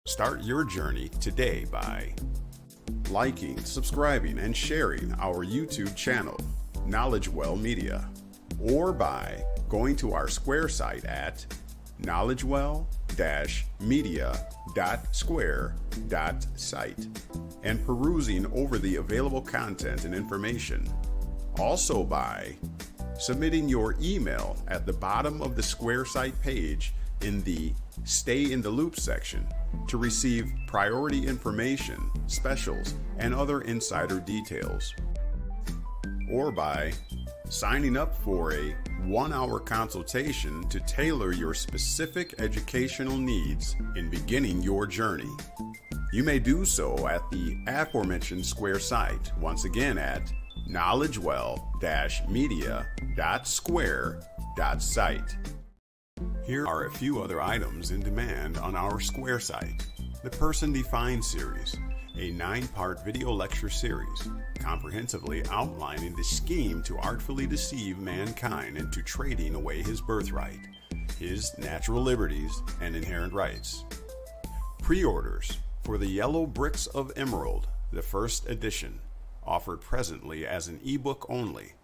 Start your journey today by liking, subscribing, and sharing our YouTube channel, Knowledge Well Media, or by going to our Square site at knowledgewell-media.square.site and perusing over the available content and information. Also by submitting your email at the bottom of the Square site page in the Stay in the Loop section to receive priority information, specials, and other insider details. Or by signing up for a 1-hour consultation to tailor your specific educational needs in beginning your journey. You may do so at the aforementioned Square site, once again at knowledgewell-media.square.site. Here are a few other items in demand on our Square site. The Person Defined series, a 9-part video lecture series, comprehensively outlining the scheme to artfully deceive mankind into trading away his birthright, his natural liberties, and inherent rights. Pre-orders for The Yellow Bricks of Emerald, the first edition, offered presently as an ebook only.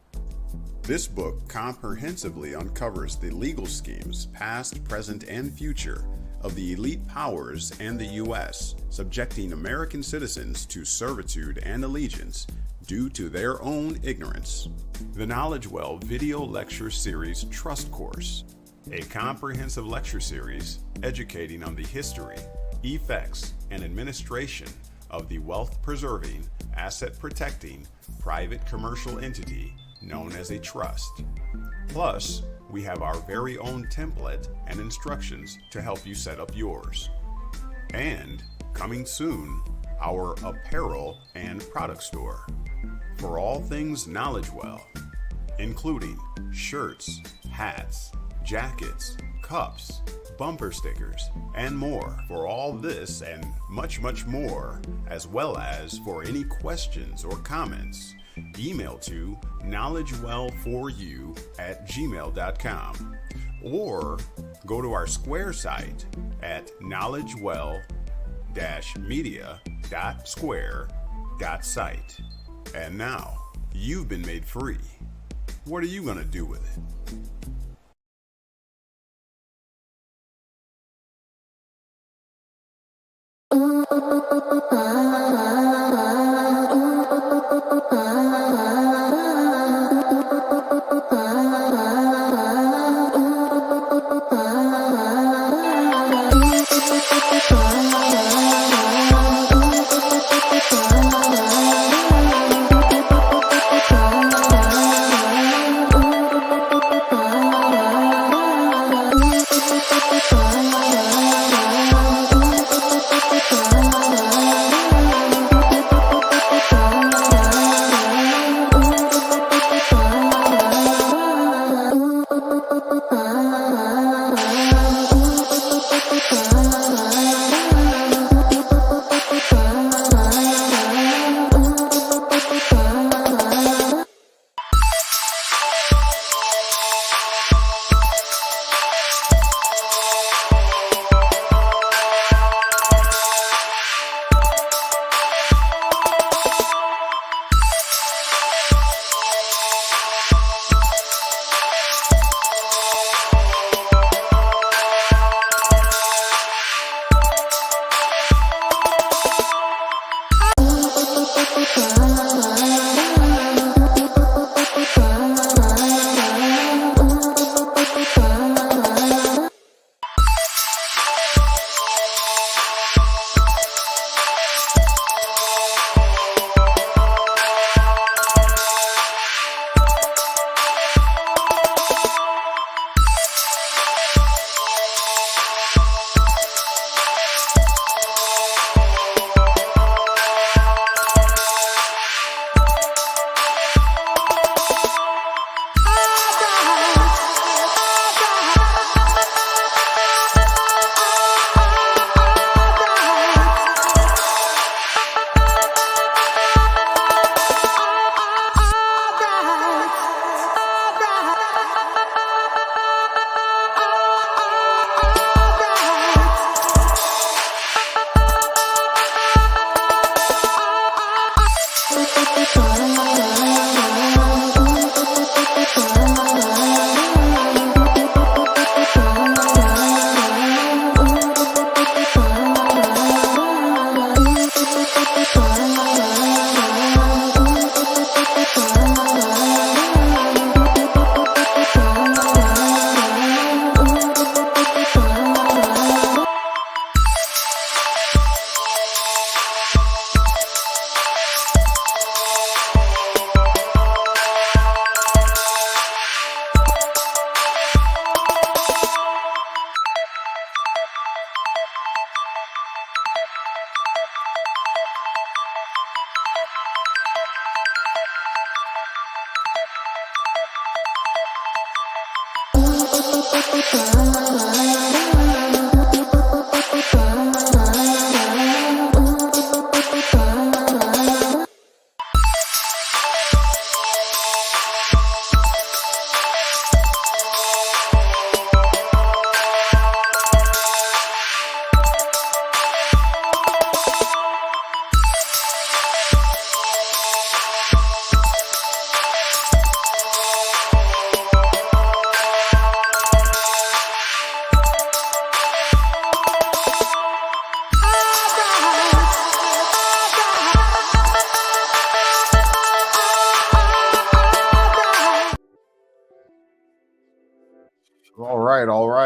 This book comprehensively uncovers the legal schemes, past, present, and future, of the elite powers and the U.S., subjecting American citizens to servitude and allegiance due to their own ignorance. The Knowledge Well Video Lecture Series Trust Course, a comprehensive lecture series educating on the history, effects, and administration of the wealth-preserving, asset-protecting, private commercial entity known as a trust. Plus, we have our very own template and instructions to help you set up yours. And, coming soon, our apparel and product store for all things Knowledge Well, including shirts, hats, jackets, cups, bumper stickers, and more. For all this and much, much more, as well as for any questions or comments, email to knowledgewell4u@gmail.com or go to our Square site at knowledgewell-media.square.site. And now, you've been made free. What are you going to do with it?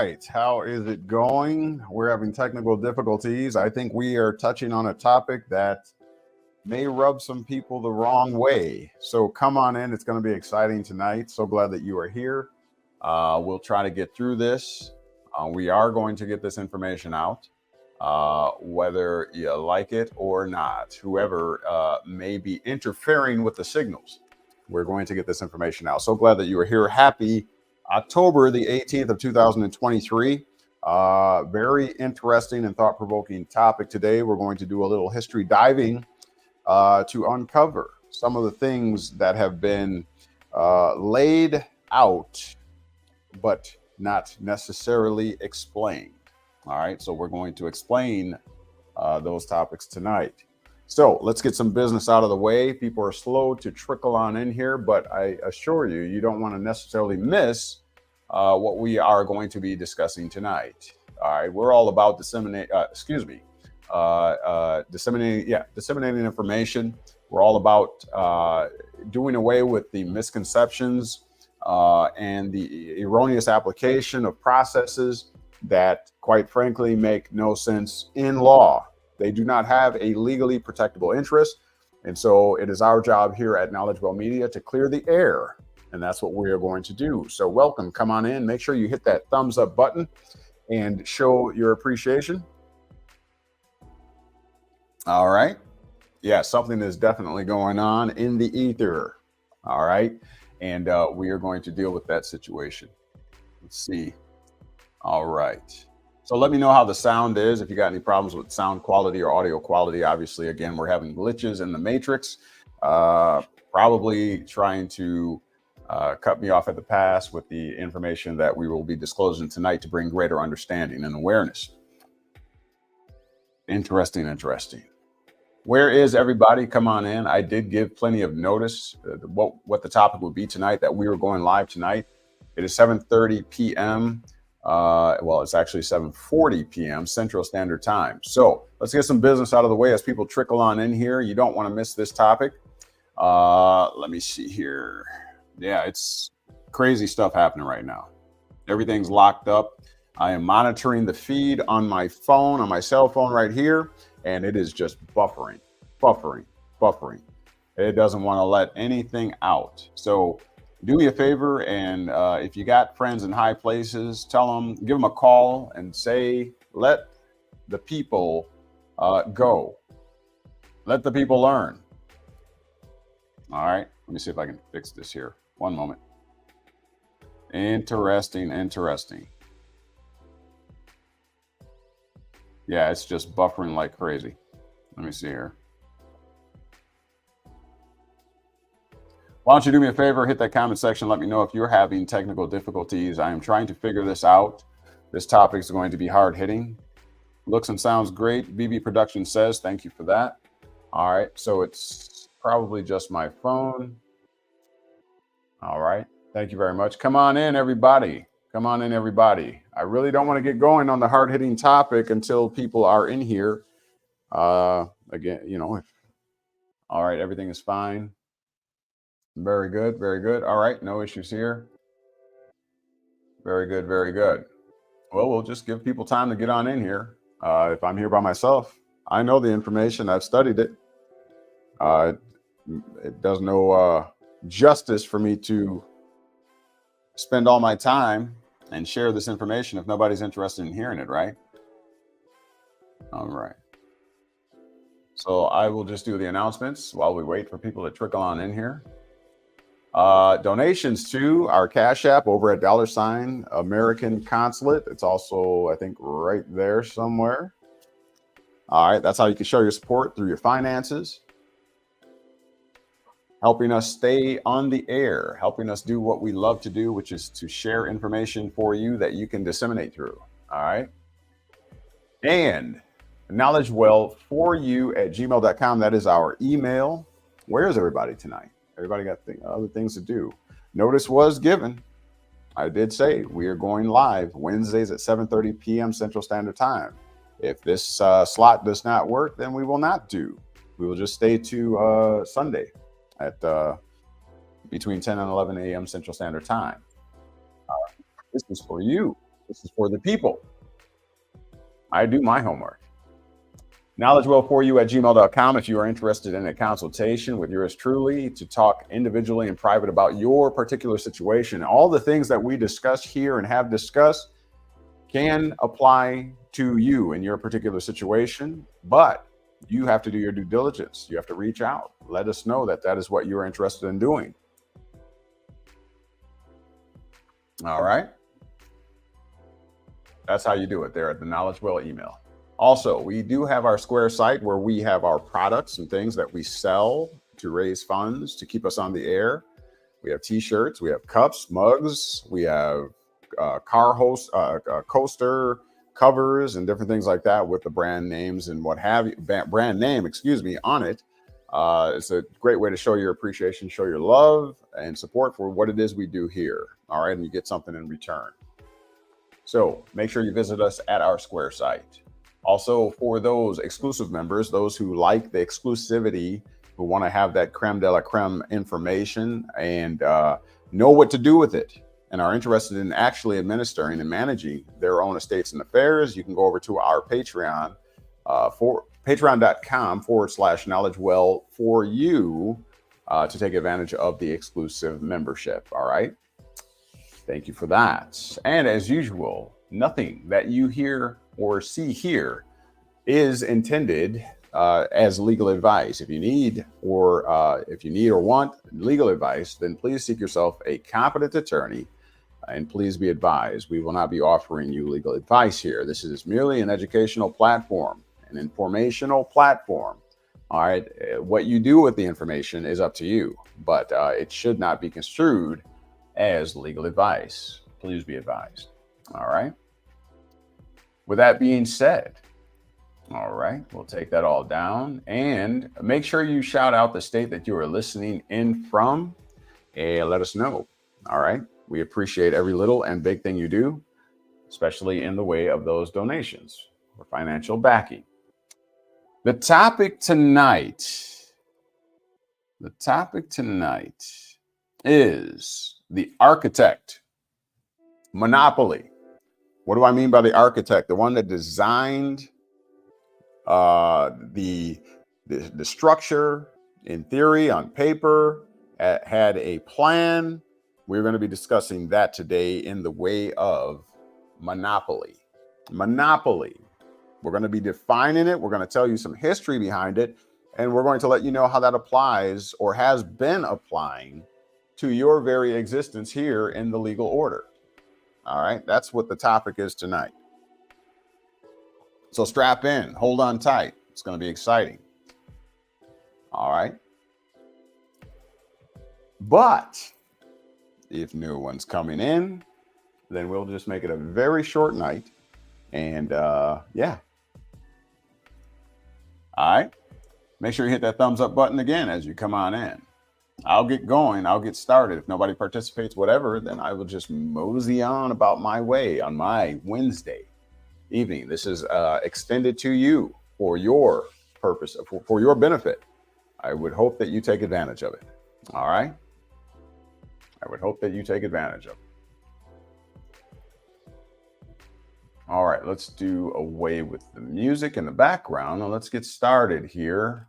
right. How is it going? We're having technical difficulties. I think we are touching on a topic that may rub some people the wrong way. So come on in. It's going to be exciting tonight. So glad that you are here. We'll try to get through this. We are going to get this information out, whether you like it or not. Whoever may be interfering with the signals, we're going to get this information out. So glad that you are here. Happy October the 18th of 2023. Very interesting and thought-provoking topic today. We're going to do a little history diving to uncover some of the things that have been laid out, but not necessarily explained. All right, so we're going to explain those topics tonight. So let's get some business out of the way. People are slow to trickle on in here, but I assure you, you don't want to necessarily miss what we are going to be discussing tonight. All right, we're all about disseminating information. We're all about doing away with the misconceptions and the erroneous application of processes that, quite frankly, make no sense in law. They do not have a legally protectable interest. And so it is our job here at Knowledge Well Media to clear the air. And that's what we are going to do. So welcome, come on in. Make sure you hit that thumbs up button and show your appreciation. All right. Yeah, something is definitely going on in the ether. All right. And we are going to deal with that situation. Let's see. All right. So let me know how the sound is. If you got any problems with sound quality or audio quality, obviously, again, we're having glitches in the matrix, probably trying to cut me off at the pass with the information that we will be disclosing tonight to bring greater understanding and awareness. Interesting. Where is everybody? Come on in. I did give plenty of notice what the topic would be tonight, that we were going live tonight. It is 7:30 p.m. Well, it's actually 7:40 p.m. Central Standard Time. So let's get some business out of the way as people trickle on in here. You don't want to miss this topic. Let me see here. Yeah, it's crazy stuff happening right now. Everything's locked up. I am monitoring the feed on my phone, on my cell phone right here, and it is just buffering. It doesn't want to let anything out. So do me a favor, and if you got friends in high places, tell them, give them a call and say, let the people go. Let the people learn. All right, let me see if I can fix this here. One moment. Interesting. Yeah, it's just buffering like crazy. Let me see here. Why don't you do me a favor, hit that comment section, let me know if you're having technical difficulties. I am trying to figure this out. This topic is going to be hard hitting. Looks and sounds great. BB Production says, thank you for that. All right, so it's probably just my phone. All right, thank you very much. Come on in, everybody. I really don't want to get going on the hard hitting topic until people are in here. Again, all right, everything is fine. Very good. All right, no issues here. Very good. Well, we'll just give people time to get on in here. If I'm here by myself, I know the information. I've studied it. It does no justice for me to spend all my time and share this information if nobody's interested in hearing it, right? All right. So I will just do the announcements while we wait for people to trickle on in here. Donations to our Cash App over at $American Consulate. It's also, I think, right there somewhere. All right, that's how you can show your support through your finances, helping us stay on the air, helping us do what we love to do, which is to share information for you that you can disseminate through. All right. And knowledgewell4you@gmail.com. That is our email. Where is everybody tonight? Everybody got other things to do. Notice was given. I did say we are going live Wednesdays at 7:30 p.m. Central Standard Time. If this slot does not work, then we will not do. We will just stay to Sunday at between 10 and 11 a.m. Central Standard Time. This is for you. This is for the people. I do my homework. knowledgewell4u@gmail.com if you are interested in a consultation with yours truly to talk individually and private about your particular situation. All the things that we discuss here and have discussed can apply to you in your particular situation, but you have to do your due diligence. You have to reach out. Let us know that that is what you're interested in doing. All right. That's how you do it there at the Knowledge Well email. Also, we do have our Square site where we have our products and things that we sell to raise funds to keep us on the air. We have t-shirts, we have cups, mugs, we have coaster covers and different things like that with the brand names and what have you, brand name, on it. It's a great way to show your appreciation, show your love and support for what it is we do here. All right, and you get something in return. So make sure you visit us at our Square site. Also, for those exclusive members, those who like the exclusivity, who want to have that creme de la creme information and know what to do with it, and are interested in actually administering and managing their own estates and affairs, you can go over to our Patreon for patreon.com/knowledgewell4u to take advantage of the exclusive membership. All right. Thank you for that. And as usual, nothing that you hear or see here is intended as legal advice. If you need or want legal advice, then please seek yourself a competent attorney. And please be advised, we will not be offering you legal advice here. This is merely an educational platform, an informational platform. All right. What you do with the information is up to you, but it should not be construed as legal advice. Please be advised. All right. With that being said, all right, we'll take that all down and make sure you shout out the state that you are listening in from and let us know. All right. We appreciate every little and big thing you do, especially in the way of those donations or financial backing. The topic tonight is the architect monopoly. What do I mean by the architect? The one that designed the structure in theory, on paper, had a plan. We're going to be discussing that today in the way of monopoly. Monopoly. We're going to be defining it. We're going to tell you some history behind it. And we're going to let you know how that applies or has been applying to your very existence here in the legal order. All right. That's what the topic is tonight. So strap in, hold on tight. It's going to be exciting. All right. But if no one's coming in, then we'll just make it a very short night. And yeah. All right. Make sure you hit that thumbs up button again as you come on in. I'll get going. I'll get started. If nobody participates, whatever, then I will just mosey on about my way on my Wednesday evening. This is extended to you for your purpose, for your benefit. I would hope that you take advantage of it. All right. I would hope that you take advantage of it. All right, let's do away with the music in the background and let's get started here.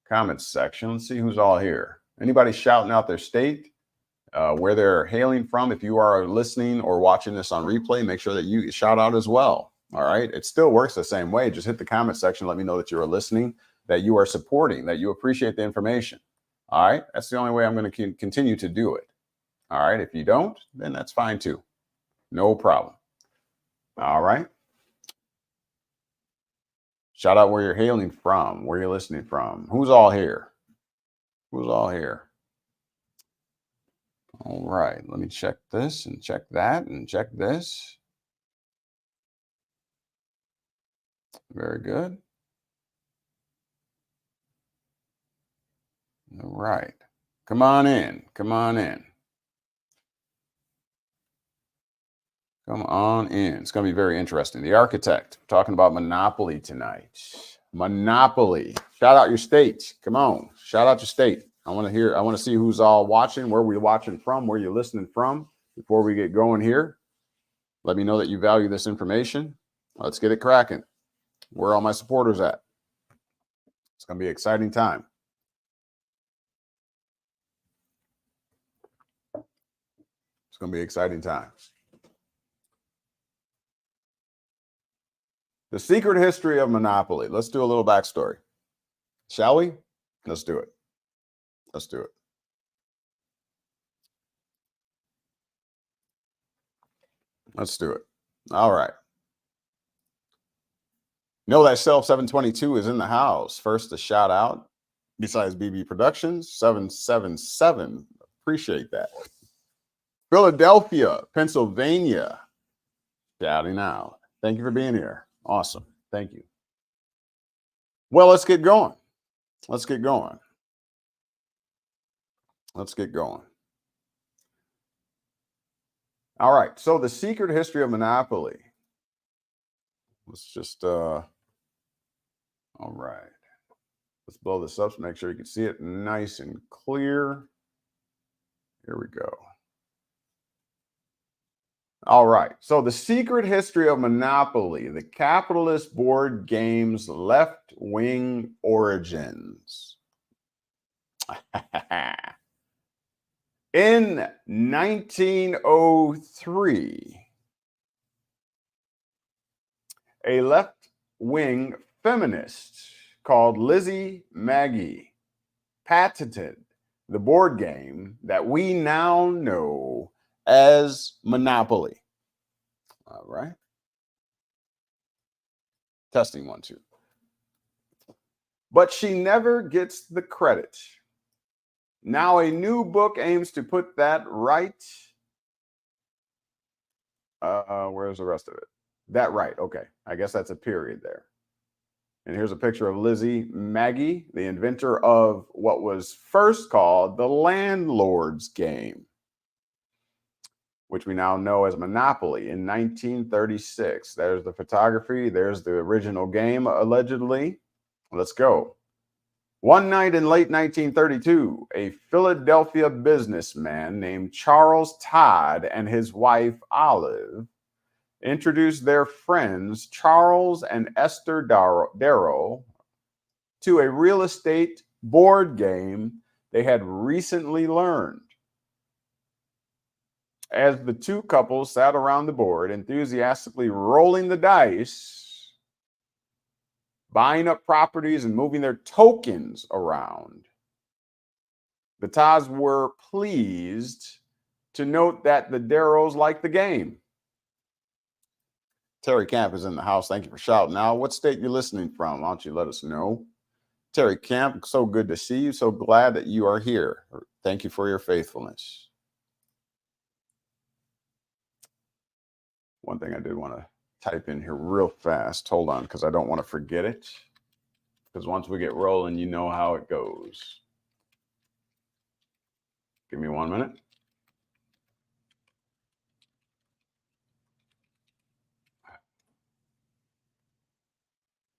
Comments section. Let's see who's all here. Anybody shouting out their state, where they're hailing from? If you are listening or watching this on replay, make sure that you shout out as well. All right. It still works the same way. Just hit the comment section. Let me know that you are listening, that you are supporting, that you appreciate the information. All right. That's the only way I'm going to continue to do it. All right. If you don't, then that's fine too. No problem. All right. Shout out where you're hailing from, where you're listening from. Who's all here? Who's all here? All right. Let me check this and check that and check this. Very good. All right. Come on in. Come on in. Come on in. It's going to be very interesting. The architect. We're talking about monopoly tonight. Monopoly. Shout out your state. Come on. Shout out your state. I want to see who's all watching, where we're watching from, where you're listening from before we get going here. Let me know that you value this information. Let's get it cracking. Where are all my supporters at? It's going to be an exciting time. It's going to be an exciting time. The secret history of Monopoly. Let's do a little backstory. Shall we? Let's do it. Let's do it. Let's do it. All right. Know that Shelf 722 is in the house. First, a shout out. Besides BB Productions, 777. Appreciate that. Philadelphia, Pennsylvania. Shouting out. Thank you for being here. Awesome. Thank you. Well, let's get going. Let's get going. Let's get going. All right. So the secret history of Monopoly. Let's just, all right. Let's blow this up so make sure you can see it nice and clear. Here we go. All right. So the secret history of Monopoly, the capitalist board game's left-wing origins. In 1903, a left-wing feminist called Lizzie Magie patented the board game that we now know as Monopoly. All right. Testing 1, 2. But she never gets the credit. Now a new book aims to put that right. Where's the rest of it? That right. Okay. I guess that's a period there. And here's a picture of Lizzie Magie, the inventor of what was first called the landlord's game, which we now know as Monopoly, in 1936. There's the photography. There's the original game, allegedly. Let's go. One night in late 1932, a Philadelphia businessman named Charles Todd and his wife, Olive, introduced their friends, Charles and Esther Darrow, to a real estate board game they had recently learned. As the two couples sat around the board, enthusiastically rolling the dice, buying up properties and moving their tokens around, the Todds were pleased to note that the Darrows liked the game. Terry Camp is in the house. Thank you for shouting out. What state you're listening from? Why don't you let us know? Terry Camp, so good to see you. So glad that you are here. Thank you for your faithfulness. One thing I did want to type in here real fast. Hold on, because I don't want to forget it. Because once we get rolling, you know how it goes. Give me 1 minute.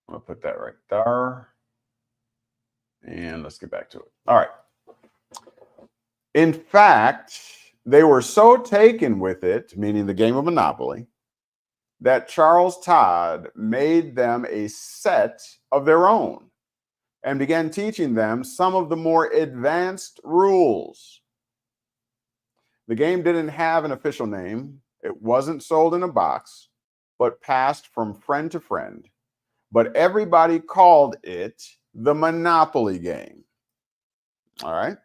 I'll put that right there. And let's get back to it. All right. In fact, they were so taken with it, meaning the game of Monopoly, that Charles Todd made them a set of their own and began teaching them some of the more advanced rules. The game didn't have an official name. It wasn't sold in a box, but passed from friend to friend. But everybody called it the Monopoly game. All right.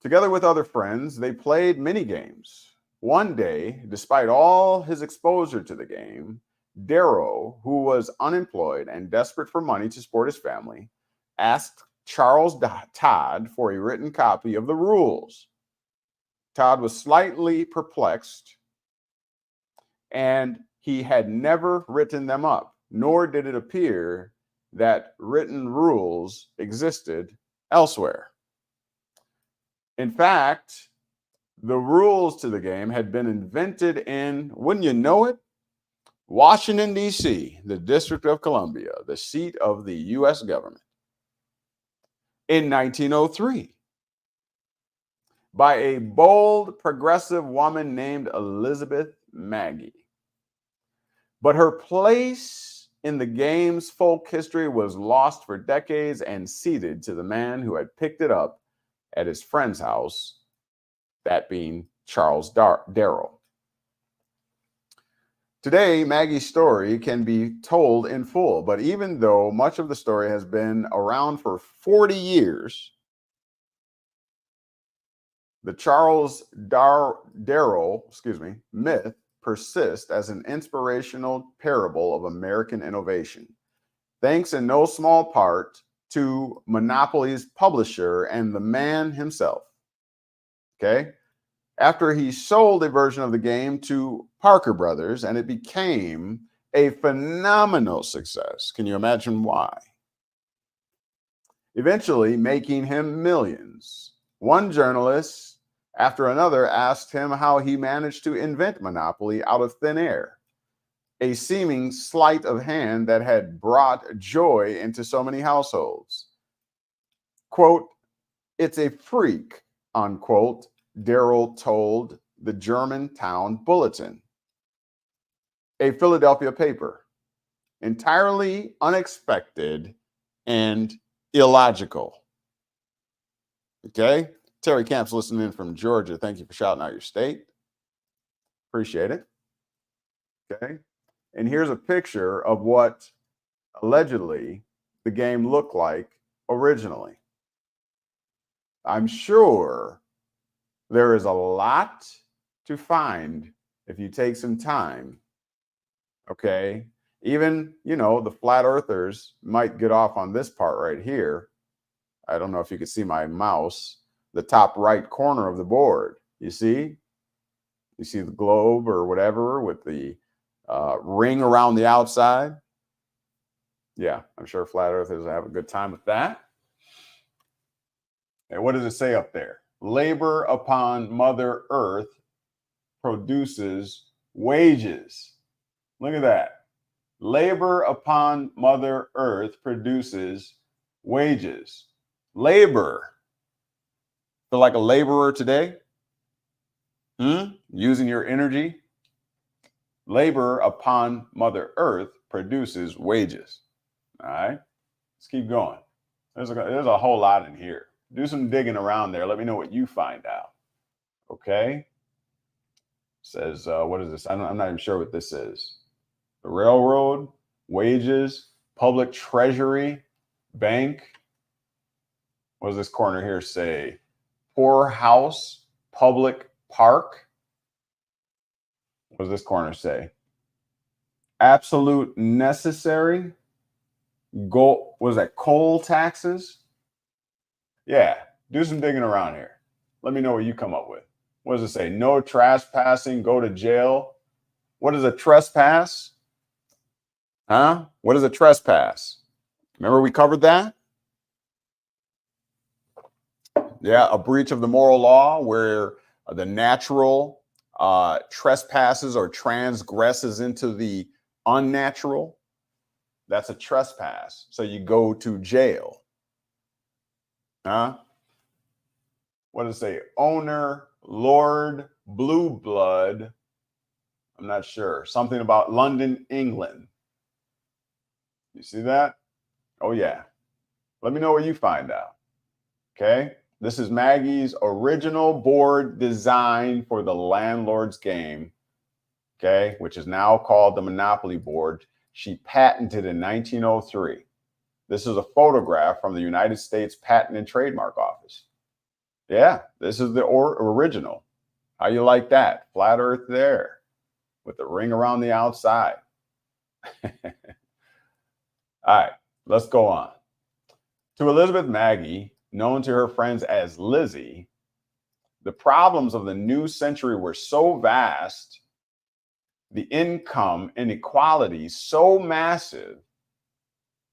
Together with other friends, they played mini games. One day, despite all his exposure to the game, Darrow, who was unemployed and desperate for money to support his family, asked Charles Todd for a written copy of the rules. Todd was slightly perplexed, and he had never written them up, nor did it appear that written rules existed elsewhere. In fact, the rules to the game had been invented in, wouldn't you know it, Washington, D.C., the District of Columbia, the seat of the U.S. government, in 1903 by a bold progressive woman named Elizabeth Maggie. But her place in the game's folk history was lost for decades and ceded to the man who had picked it up at his friend's house, that being Charles Darrow. Today, Maggie's story can be told in full, but even though much of the story has been around for 40 years, the Charles Darrow myth persists as an inspirational parable of American innovation, thanks in no small part to Monopoly's publisher and the man himself. Okay? After he sold a version of the game to Parker Brothers, and it became a phenomenal success. Can you imagine why? Eventually making him millions. One journalist after another asked him how he managed to invent Monopoly out of thin air, a seeming sleight of hand that had brought joy into so many households. Quote, "It's a freak," unquote, Darrell told the Germantown Bulletin, a Philadelphia paper. Entirely unexpected and illogical. Okay? Terry Camp's listening in from Georgia. Thank you for shouting out your state. Appreciate it. Okay? And here's a picture of what allegedly the game looked like originally. I'm sure there is a lot to find if you take some time. Okay? Even, the flat earthers might get off on this part right here. I don't know if you can see my mouse, the top right corner of the board. You see? You see the globe or whatever with the ring around the outside? Yeah, I'm sure flat earthers have a good time with that. And what does it say up there? Labor upon Mother Earth produces wages. Look at that. Labor upon Mother Earth produces wages. Labor. Feel like a laborer today? Using your energy? Labor upon Mother Earth produces wages. All right, let's keep going. There's a whole lot in here. Do some digging around there. Let me know what you find out. Okay. Says, what is this? I'm not even sure what this is. The railroad, wages, public treasury, bank. What does this corner here say? Poorhouse, public park. What does this corner say? Absolute necessary. What was that? Coal taxes? Yeah, do some digging around here. Let me know what you come up with. What does it say? No trespassing, go to jail. What is a trespass? Huh? What is a trespass? Remember we covered that? Yeah, a breach of the moral law where the natural trespasses or transgresses into the unnatural. That's a trespass. So you go to jail. Huh? What does it say? Owner, Lord, Blue Blood. I'm not sure. Something about London, England. You see that? Oh, yeah. Let me know what you find out. Okay. This is Maggie's original board design for the landlord's game. Okay. Which is now called the Monopoly board. She patented in 1903. This is a photograph from the United States Patent and Trademark Office. Yeah, this is the original. How you like that? Flat Earth there with the ring around the outside. All right, let's go on. To Elizabeth Maggie, known to her friends as Lizzie, the problems of the new century were so vast, the income inequality so massive,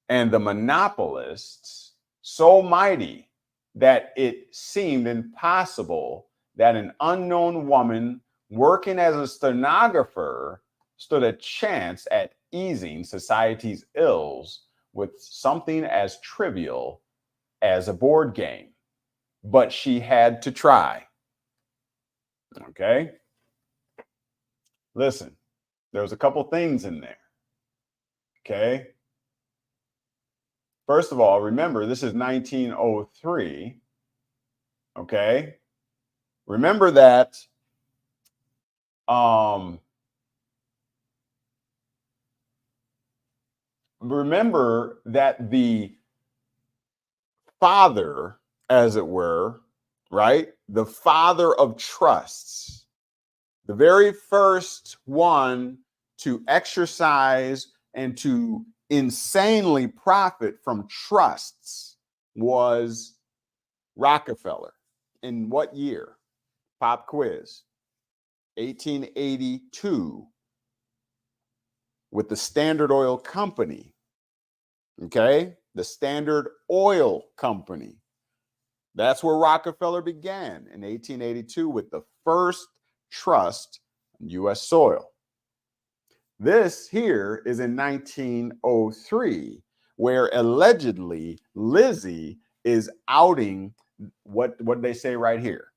and the monopolists so mighty that it seemed impossible that an unknown woman working as a stenographer stood a chance at easing society's ills with something as trivial as a board game. But she had to try. Okay? Listen, there's a couple things in there. Okay. First of all, remember, this is 1903. Okay. Remember that the father, as it were, right? The father of trusts, the very first one to exercise and to insanely profit from trusts was Rockefeller. In what year? Pop quiz. 1882 with the Standard Oil Company. Okay? The Standard Oil Company. That's where Rockefeller began in 1882 with the first trust on U.S. soil. This here is in 1903, where allegedly Lizzie is outing what they say right here.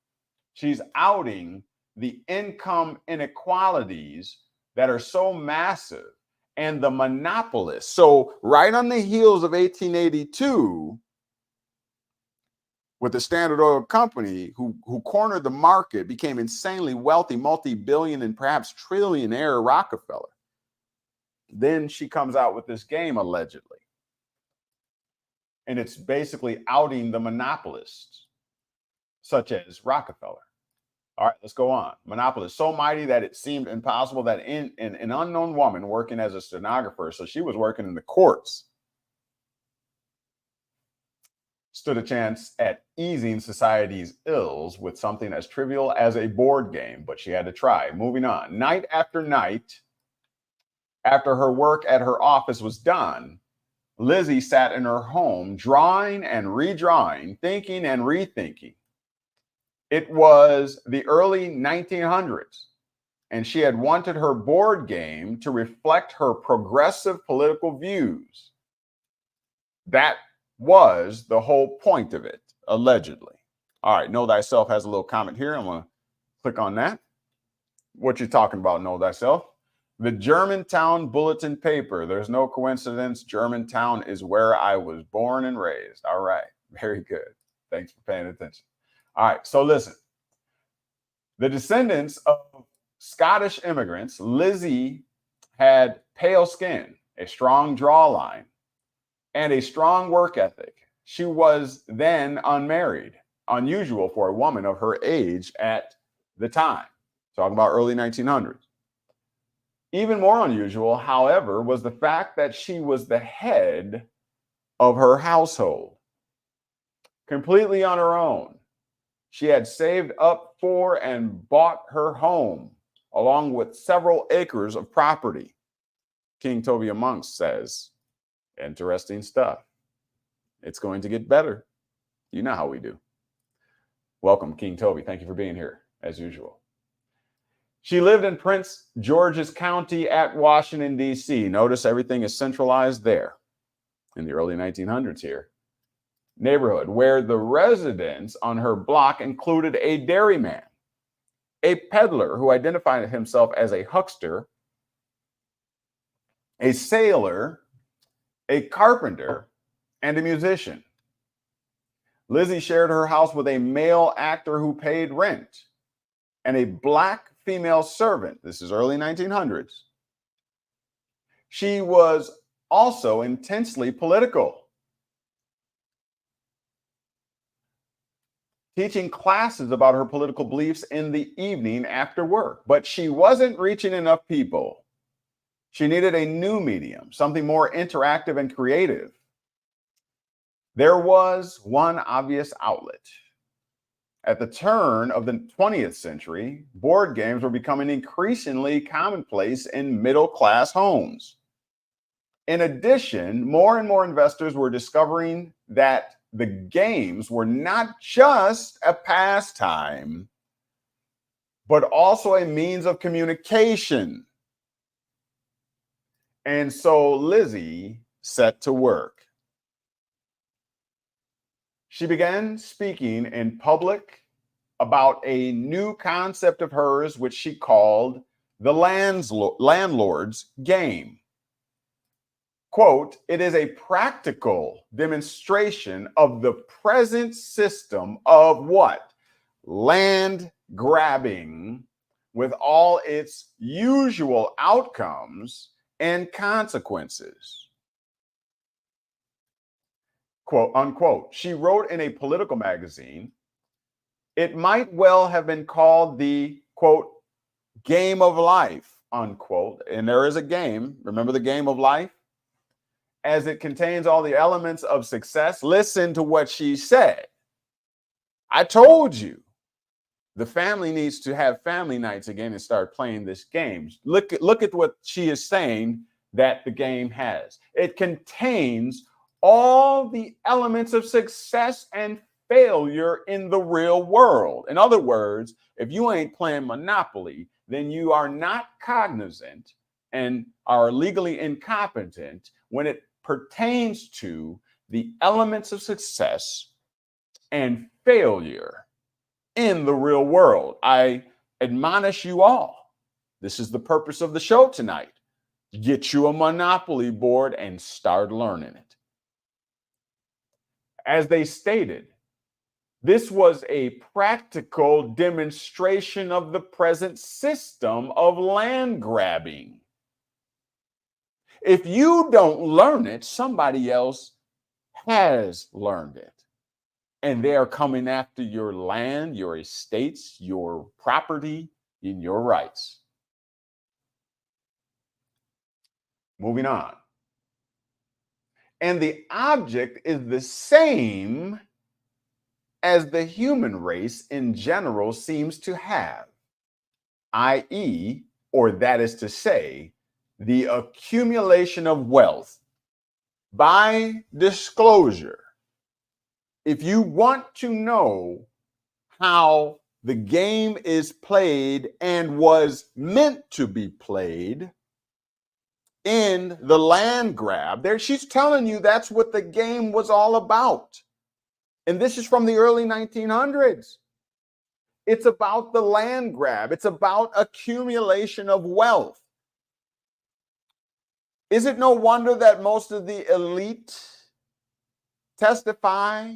She's outing the income inequalities that are so massive and the monopolists. So right on the heels of 1882, with the Standard Oil Company, who cornered the market, became insanely wealthy, multi-billion and perhaps trillionaire Rockefeller. Then she comes out with this game, allegedly. And it's basically outing the monopolists, such as Rockefeller. All right, let's go on. Monopolist so mighty that it seemed impossible that an unknown woman working as a stenographer, so she was working in the courts, stood a chance at easing society's ills with something as trivial as a board game, but she had to try. Moving on. Night after night, after her work at her office was done, Lizzie sat in her home, drawing and redrawing, thinking and rethinking. It was the early 1900s, and she had wanted her board game to reflect her progressive political views. That was the whole point of it, allegedly. All right, Know Thyself has a little comment here. I'm going to click on that. What you talking about, Know Thyself? The Germantown Bulletin paper. There's no coincidence. Germantown is where I was born and raised. All right, very good. Thanks for paying attention. All right, so listen. The descendants of Scottish immigrants, Lizzie had pale skin, a strong jawline, and a strong work ethic. She was then unmarried, unusual for a woman of her age at the time. Talking about early 1900s. Even more unusual, however, was the fact that she was the head of her household, completely on her own. She had saved up for and bought her home, along with several acres of property. King Toby Amongst says, interesting stuff. It's going to get better. You know how we do. Welcome, King Toby. Thank you for being here, as usual. She lived in Prince George's County at Washington, D.C. Notice everything is centralized there in the early 1900s here. Neighborhood where the residents on her block included a dairyman, a peddler who identified himself as a huckster, a sailor, a carpenter, and a musician. Lizzie shared her house with a male actor who paid rent and a black female servant. This is early 1900s. She was also intensely political, teaching classes about her political beliefs in the evening after work. But she wasn't reaching enough people. She needed a new medium, something more interactive and creative. There was one obvious outlet. At the turn of the 20th century, board games were becoming increasingly commonplace in middle-class homes. In addition, more and more investors were discovering that the games were not just a pastime, but also a means of communication. And so Lizzie set to work. She began speaking in public about a new concept of hers, which she called the landlord's game. Quote, it is a practical demonstration of the present system of what? Land grabbing with all its usual outcomes and consequences. Quote, unquote. She wrote in a political magazine, it might well have been called the, quote, game of life, unquote. And there is a game. Remember the game of life? As it contains all the elements of success. Listen to what she said. I told you the family needs to have family nights again and start playing this game. Look at what she is saying that the game has. It contains all the elements of success and failure in the real world. In other words, if you ain't playing Monopoly, then you are not cognizant and are legally incompetent when it pertains to the elements of success and failure in the real world. I admonish you all. This is the purpose of the show tonight. Get you a Monopoly board and start learning it. As they stated, this was a practical demonstration of the present system of land grabbing. If you don't learn it, somebody else has learned it. And they are coming after your land, your estates, your property, and your rights. Moving on. And the object is the same as the human race in general seems to have, i.e., or that is to say, the accumulation of wealth by disclosure. If you want to know how the game is played and was meant to be played in the land grab, there she's telling you that's what the game was all about. And this is from the early 1900s. It's about the land grab. It's about accumulation of wealth. Is it no wonder that most of the elite testify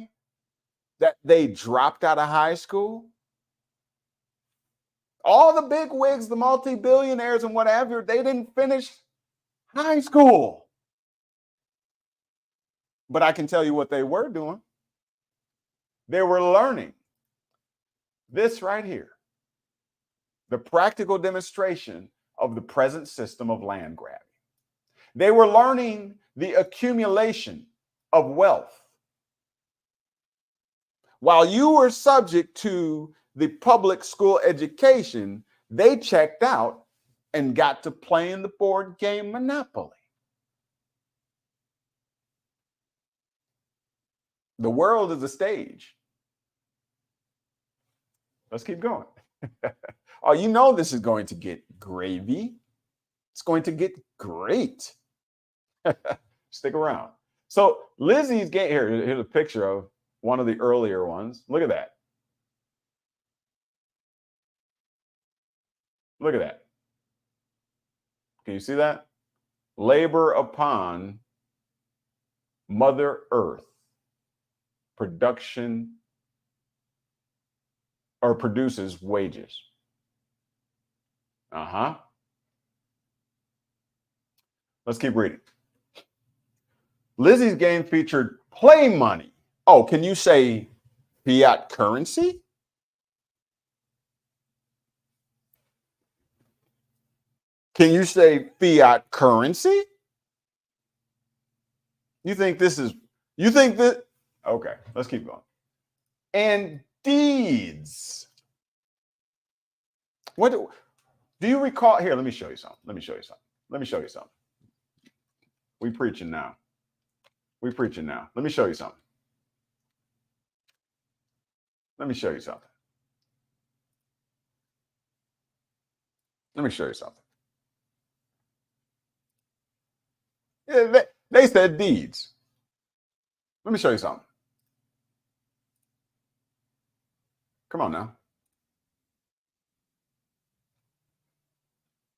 that they dropped out of high school? All the big wigs, the multi-billionaires and whatever, they didn't finish high school. But I can tell you what they were doing. They were learning this right here, the practical demonstration of the present system of land grabbing. They were learning the accumulation of wealth. While you were subject to the public school education, they checked out and got to playing the board game Monopoly. The world is a stage. Let's keep going. Oh, you know this is going to get gravy. It's going to get great. Stick around. So Lizzie's game, here's a picture of one of the earlier ones. Look at that. Look at that. Can you see that? Labor upon Mother Earth. Production or produces wages. Let's keep reading. Lizzie's game featured play money. Oh, can you say fiat currency? Can you say fiat currency? You think that? Okay, let's keep going. And deeds. What do you recall? Here, let me show you something. Let me show you something. We preaching now. Let me show you something. Let me show you something. Yeah, they said deeds. Let me show you something. Come on now.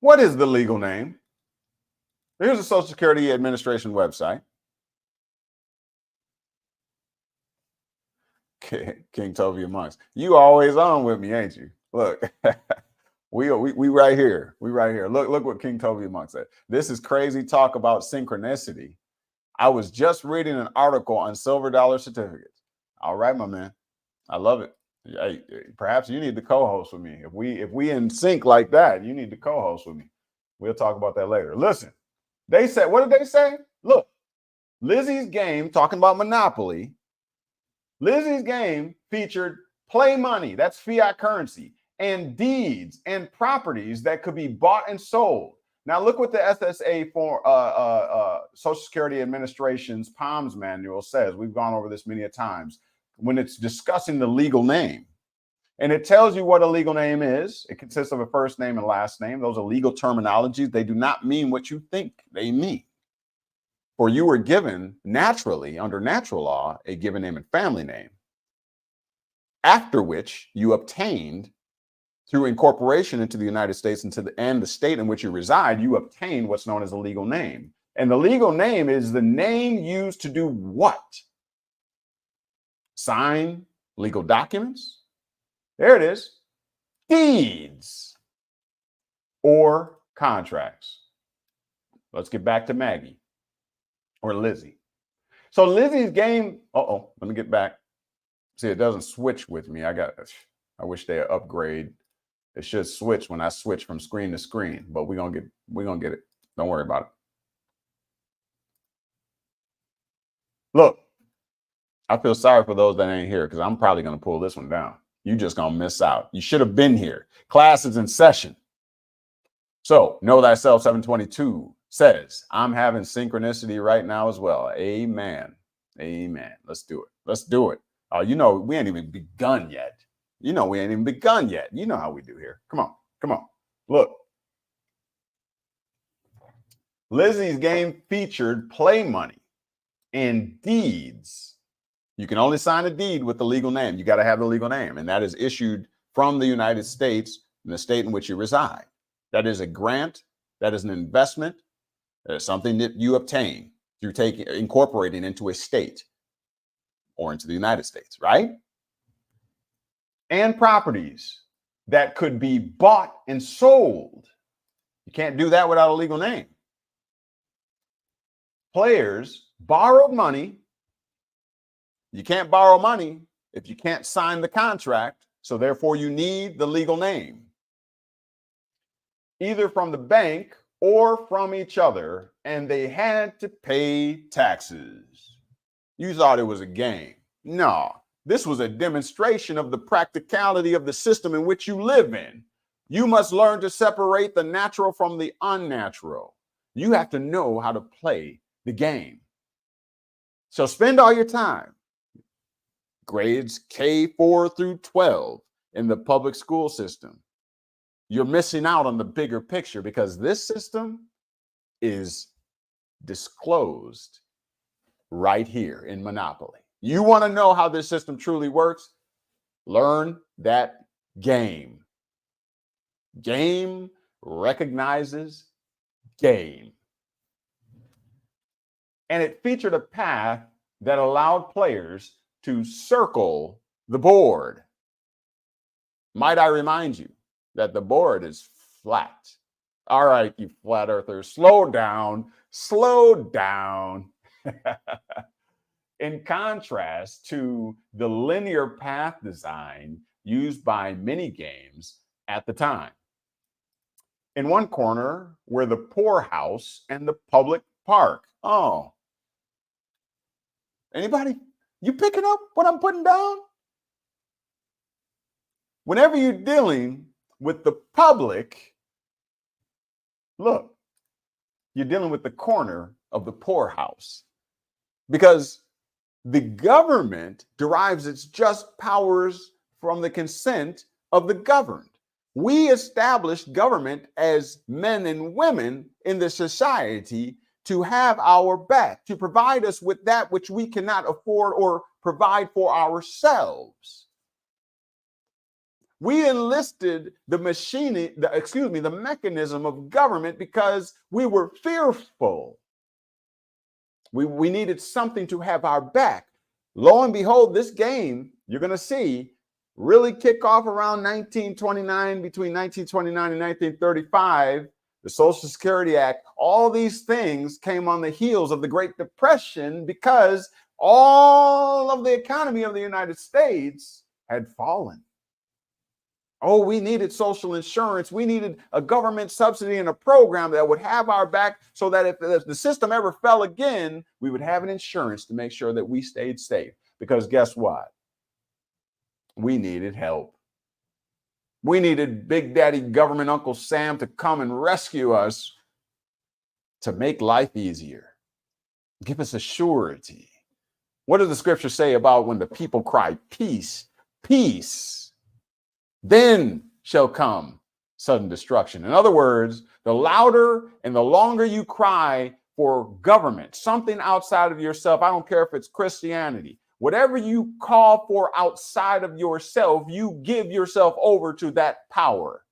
What is the legal name? Here's the Social Security Administration website. King Tovia Monks, you always on with me, ain't you? Look, we right here. We right here. Look what King Tovia Monks said. This is crazy talk about synchronicity. I was just reading an article on silver dollar certificates. All right, my man. I love it. Hey, perhaps you need to co-host with me. If we in sync like that, you need to co-host with me. We'll talk about that later. Listen, they said, what did they say? Look, Lizzie's game, talking about Monopoly. Lizzie's game featured play money, that's fiat currency, and deeds and properties that could be bought and sold. Now look what the SSA for Social Security Administration's POMS manual says. We've gone over this many a times when it's discussing the legal name. And it tells you what a legal name is. It consists of a first name and last name. Those are legal terminologies. They do not mean what you think they mean. For you were given naturally, under natural law, a given name and family name, after which you obtained, through incorporation into the United States and the state in which you reside, you obtained what's known as a legal name. And the legal name is the name used to do what? Sign legal documents. There it is. Deeds or contracts. Let's get back to Maggie or Lizzie. So Lizzie's game, let me get back. See, it doesn't switch with me. I wish they upgrade. It should switch when I switch from screen to screen, but we're gonna get it. Don't worry about it. Look, I feel sorry for those that ain't here because I'm probably gonna pull this one down. You just gonna miss out. You should have been here. Class is in session. So Know Thyself 722 says, I'm having synchronicity right now as well. Amen. Amen. Let's do it. Let's do it. You know, we ain't even begun yet. You know, we ain't even begun yet. You know how we do here. Come on. Come on. Look. Lizzie's game featured play money and deeds. You can only sign a deed with the legal name. You got to have the legal name. And that is issued from the United States in the state in which you reside. That is a grant. That is an investment. That is something that you obtain through incorporating into a state or into the United States, right? And properties that could be bought and sold. You can't do that without a legal name. Players borrowed money. You can't borrow money if you can't sign the contract. So therefore, you need the legal name, either from the bank or from each other, and they had to pay taxes. You thought it was a game. No, this was a demonstration of the practicality of the system in which you live in. You must learn to separate the natural from the unnatural. You have to know how to play the game. So spend all your time, grades K4 through 12 in the public school system. You're missing out on the bigger picture because this system is disclosed right here in Monopoly. You want to know how this system truly works? Learn that game. Game recognizes game. And it featured a path that allowed players to circle the board. Might I remind you that the board is flat. All right, you flat earthers, slow down, slow down. In contrast to the linear path design used by many games at the time. In one corner were the poorhouse and the public park. Oh, anybody? You picking up what I'm putting down? Whenever you're dealing with the public, look, you're dealing with the corner of the poorhouse because the government derives its just powers from the consent of the governed. We established government as men and women in the society to have our back, to provide us with that which we cannot afford or provide for ourselves. We enlisted the the mechanism of government because we were fearful. We needed something to have our back. Lo and behold, this game, you're going to see, really kick off around 1929, between 1929 and 1935. The Social Security Act, all these things came on the heels of the Great Depression because all of the economy of the United States had fallen. Oh, we needed social insurance. We needed a government subsidy and a program that would have our back so that if the system ever fell again, we would have an insurance to make sure that we stayed safe. Because guess what? We needed help. We needed Big Daddy Government Uncle Sam to come and rescue us to make life easier. Give us a surety. What does the scripture say about when the people cry, peace, peace? Then shall come sudden destruction. In other words, the louder and the longer you cry for government, something outside of yourself, I don't care if it's Christianity, whatever you call for outside of yourself, you give yourself over to that power.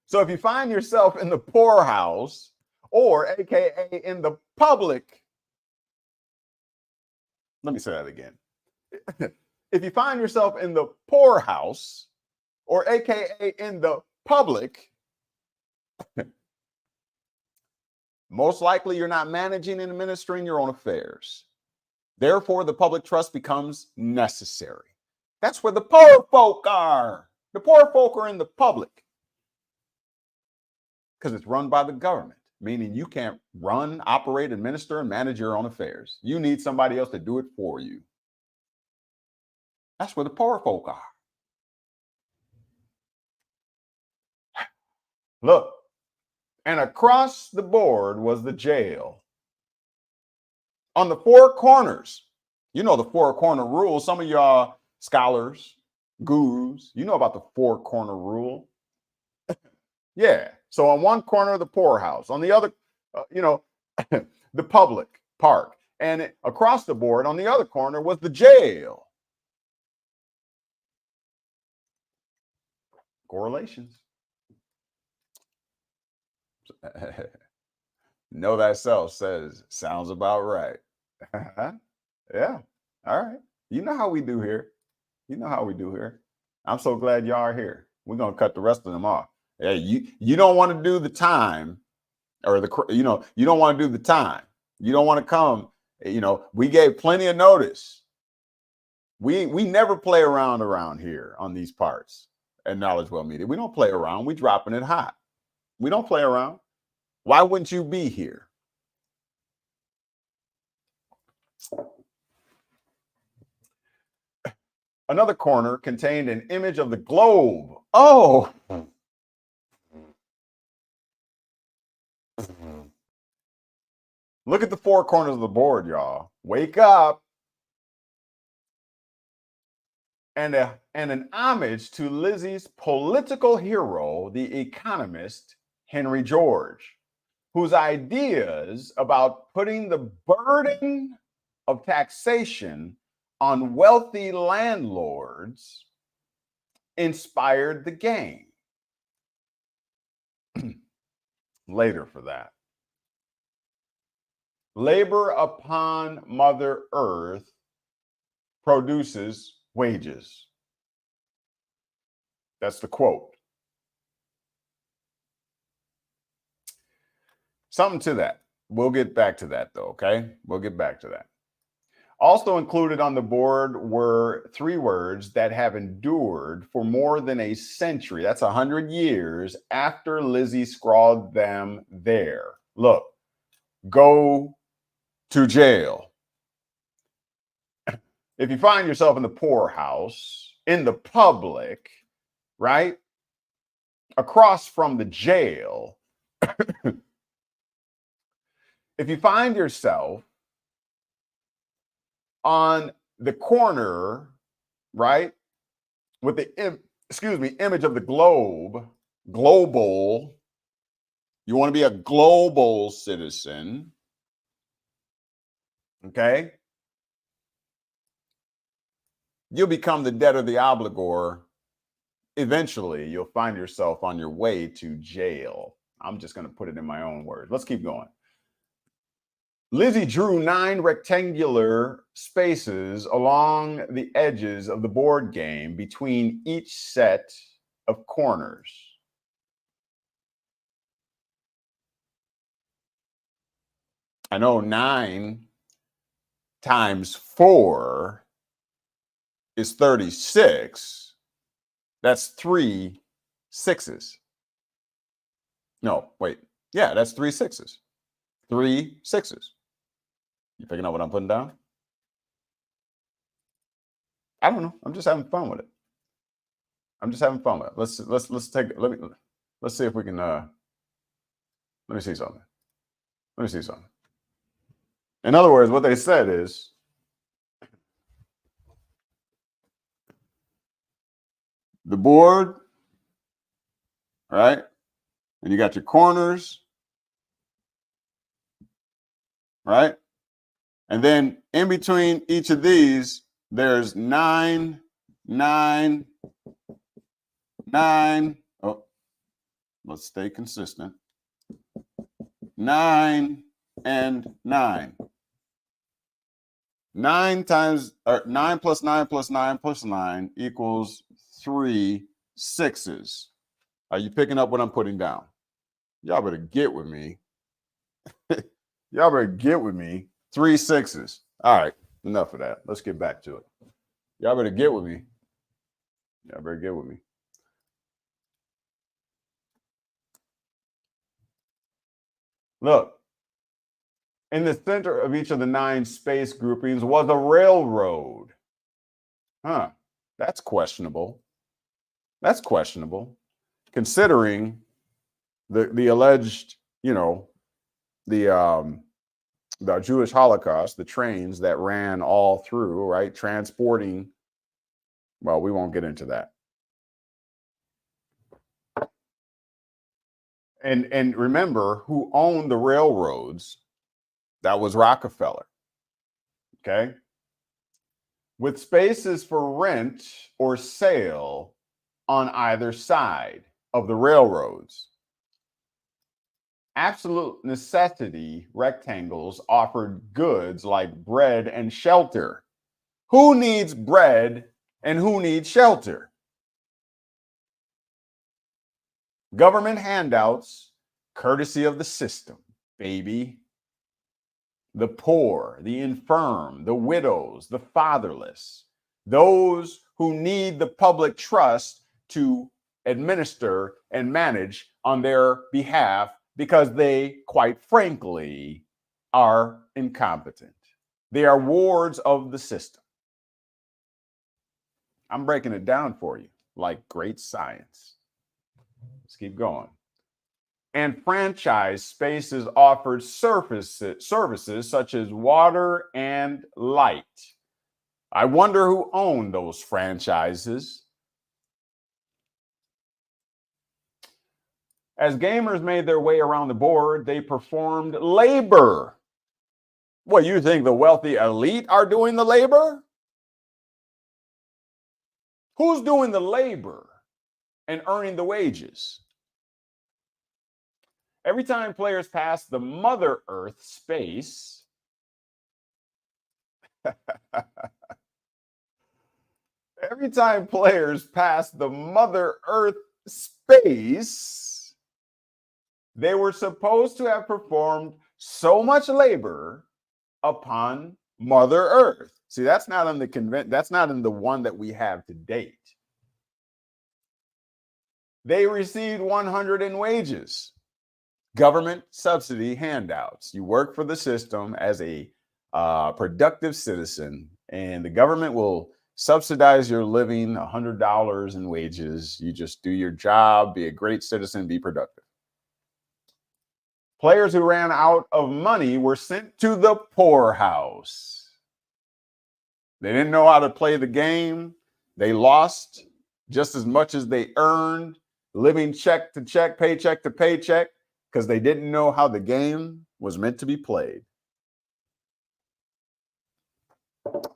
So if you find yourself in the poorhouse, or AKA in the public, let me say that again. If you find yourself in the poorhouse, or AKA in the public, most likely you're not managing and administering your own affairs. Therefore, the public trust becomes necessary. That's where the poor folk are. The poor folk are in the public because it's run by the government, meaning you can't run, operate, administer, and manage your own affairs. You need somebody else to do it for you. That's where the poor folk are. Look, and across the board was the jail. On the four corners, you know the four corner rule. Some of y'all scholars, gurus, you know about the four corner rule. Yeah. So on one corner, the poorhouse, on the other, the public park, and across the board on the other corner was the jail. Correlations. Know that self says sounds about right. Yeah. All right. You know how we do here. You know how we do here. I'm so glad y'all are here. We're gonna cut the rest of them off. Hey, you don't want to do the time, or you don't want to do the time. You don't want to come. We gave plenty of notice. We never play around here on these parts at Knowledge Well Media. We don't play around. We dropping it hot. We don't play around. Why wouldn't you be here? Another corner contained an image of the globe. Oh. Look at the four corners of the board, y'all. Wake up. And an homage to Lizzie's political hero, the economist Henry George, whose ideas about putting the burden of taxation on wealthy landlords inspired the game. Later for that. Labor upon Mother Earth produces wages. That's the quote. Something to that. We'll get back to that though, okay? We'll get back to that. Also included on the board were three words that have endured for more than a century. That's 100 years after Lizzie scrawled them there. Look, go to jail. If you find yourself in the poorhouse, in the public, right, across from the jail, if you find yourself on the corner, right, with the image of the global, You want to be a global citizen. Okay? You'll become the debtor, the obligor. Eventually, you'll find yourself on your way to jail. I'm just going to put it in my own words. Let's keep going. Lizzie drew 9 rectangular spaces along the edges of the board game between each set of corners. I know 9 times 4 is 36. That's 3 sixes. No, wait. Yeah, that's 3 sixes. 3 sixes. You picking up what I'm putting down? I don't know. I'm just having fun with it. Let's see if we can let me see something. In other words, what they said is the board, right? And you got your corners, right? And then in between each of these, there's 9, 9, 9. Oh, let's stay consistent. 9 and 9. 9 plus 9 plus 9 plus 9 equals 3 sixes. Are you picking up what I'm putting down? Y'all better get with me. Y'all better get with me. 3 sixes. All right, enough of that. Let's get back to it. Y'all better get with me. Look, in the center of each of the 9 space groupings was a railroad. Huh, that's questionable. Considering the alleged, the Jewish Holocaust, the trains that ran all through, right, transporting. Well, we won't get into that. And remember who owned the railroads? That was Rockefeller. Okay. With spaces for rent or sale on either side of the railroads. Absolute necessity rectangles offered goods like bread and shelter. Who needs bread and who needs shelter? Government handouts, courtesy of the system, baby. The poor, the infirm, the widows, the fatherless, those who need the public trust to administer and manage on their behalf because they, quite frankly, are incompetent. They are wards of the system. I'm breaking it down for you like great science. Let's keep going. And franchise spaces offered services such as water and light. I wonder who owned those franchises. As gamers made their way around the board, they performed labor. What, you think the wealthy elite are doing the labor? Who's doing the labor and earning the wages? Every time players pass the Mother Earth space, every time players pass the Mother Earth space, they were supposed to have performed so much labor upon Mother Earth. See, that's not in the one that we have to date. They received 100 in wages. Government subsidy handouts. You work for the system as a productive citizen, and the government will subsidize your living, $100 in wages. You just do your job, be a great citizen, be productive. Players who ran out of money were sent to the poorhouse. They didn't know how to play the game. They lost just as much as they earned, living check to check, paycheck to paycheck, because they didn't know how the game was meant to be played.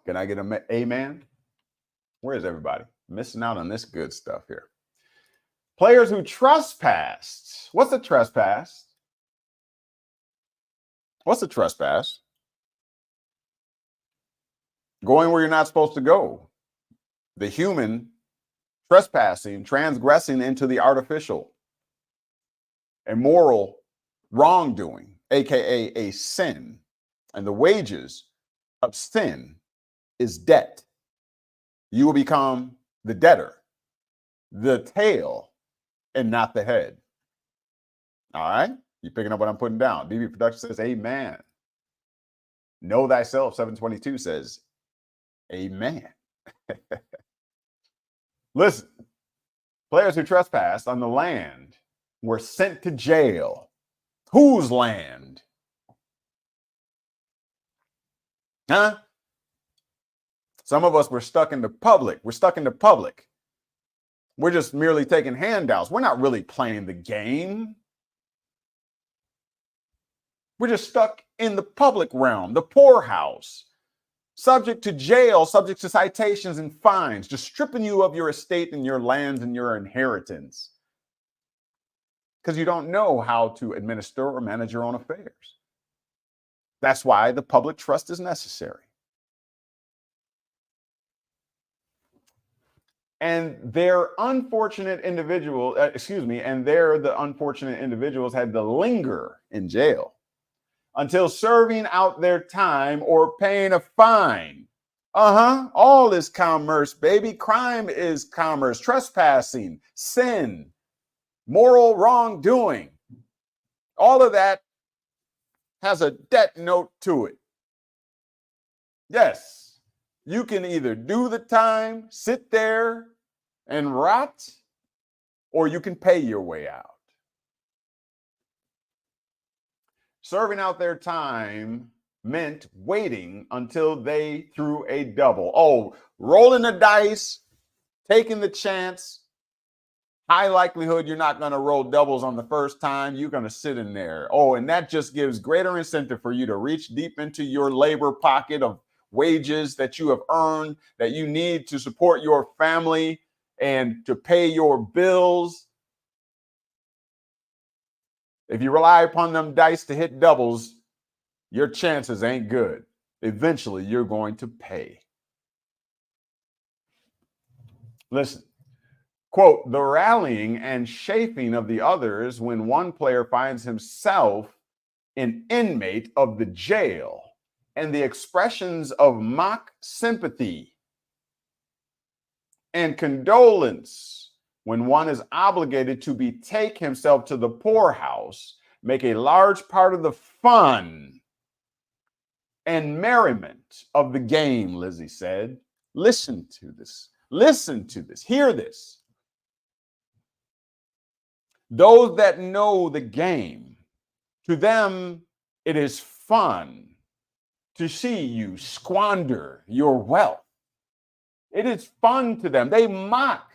Can I get an amen? Where is everybody? Missing out on this good stuff here. Players who trespassed. What's a trespass? What's a trespass? Going where you're not supposed to go. The human trespassing, transgressing into the artificial. Immoral wrongdoing, aka a sin. And the wages of sin is debt. You will become the debtor, the tail, and not the head. All right? You picking up what I'm putting down? DB Production says, amen. Know Thyself 722 says, amen. Listen, players who trespassed on the land were sent to jail. Whose land? Huh? Some of us were stuck in the public. We're stuck in the public. We're just merely taking handouts. We're not really playing the game. We're just stuck in the public realm, the poorhouse, subject to jail, subject to citations and fines, just stripping you of your estate and your lands and your inheritance because you don't know how to administer or manage your own affairs. That's why the public trust is necessary. And the unfortunate individuals had to linger in jail until serving out their time or paying a fine. All is commerce, baby. Crime is commerce, trespassing, sin, moral wrongdoing. All of that has a debt note to it. Yes, you can either do the time, sit there and rot, or you can pay your way out. Serving out their time meant waiting until they threw a double. Oh, rolling the dice, taking the chance. High likelihood you're not going to roll doubles on the first time. You're going to sit in there. Oh, and that just gives greater incentive for you to reach deep into your labor pocket of wages that you have earned, that you need to support your family and to pay your bills. If you rely upon them dice to hit doubles, your chances ain't good. Eventually, you're going to pay. Listen, quote, the rallying and shaping of the others when one player finds himself an inmate of the jail, and the expressions of mock sympathy and condolence when one is obligated to betake himself to the poorhouse make a large part of the fun and merriment of the game, Lizzie said. Listen to this. Listen to this. Hear this. Those that know the game, to them, it is fun to see you squander your wealth. It is fun to them. They mock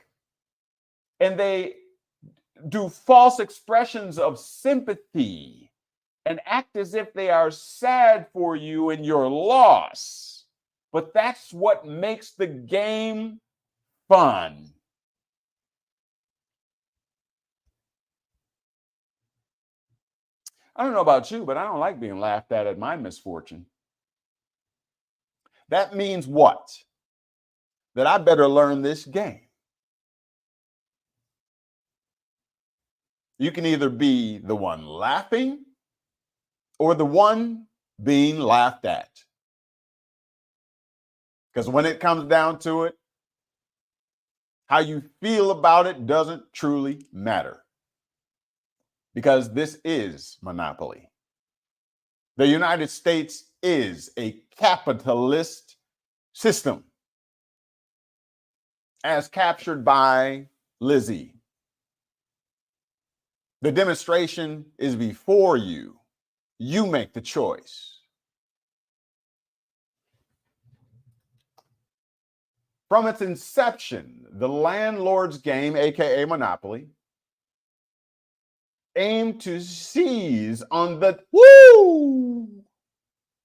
and they do false expressions of sympathy and act as if they are sad for you and your loss. But that's what makes the game fun. I don't know about you, but I don't like being laughed at my misfortune. That means what? That I better learn this game. You can either be the one laughing or the one being laughed at. Because when it comes down to it, how you feel about it doesn't truly matter. Because this is monopoly. The United States is a capitalist system, as captured by Lizzie. The demonstration is before you. You make the choice. From its inception, the landlord's game, aka Monopoly, aim to seize on the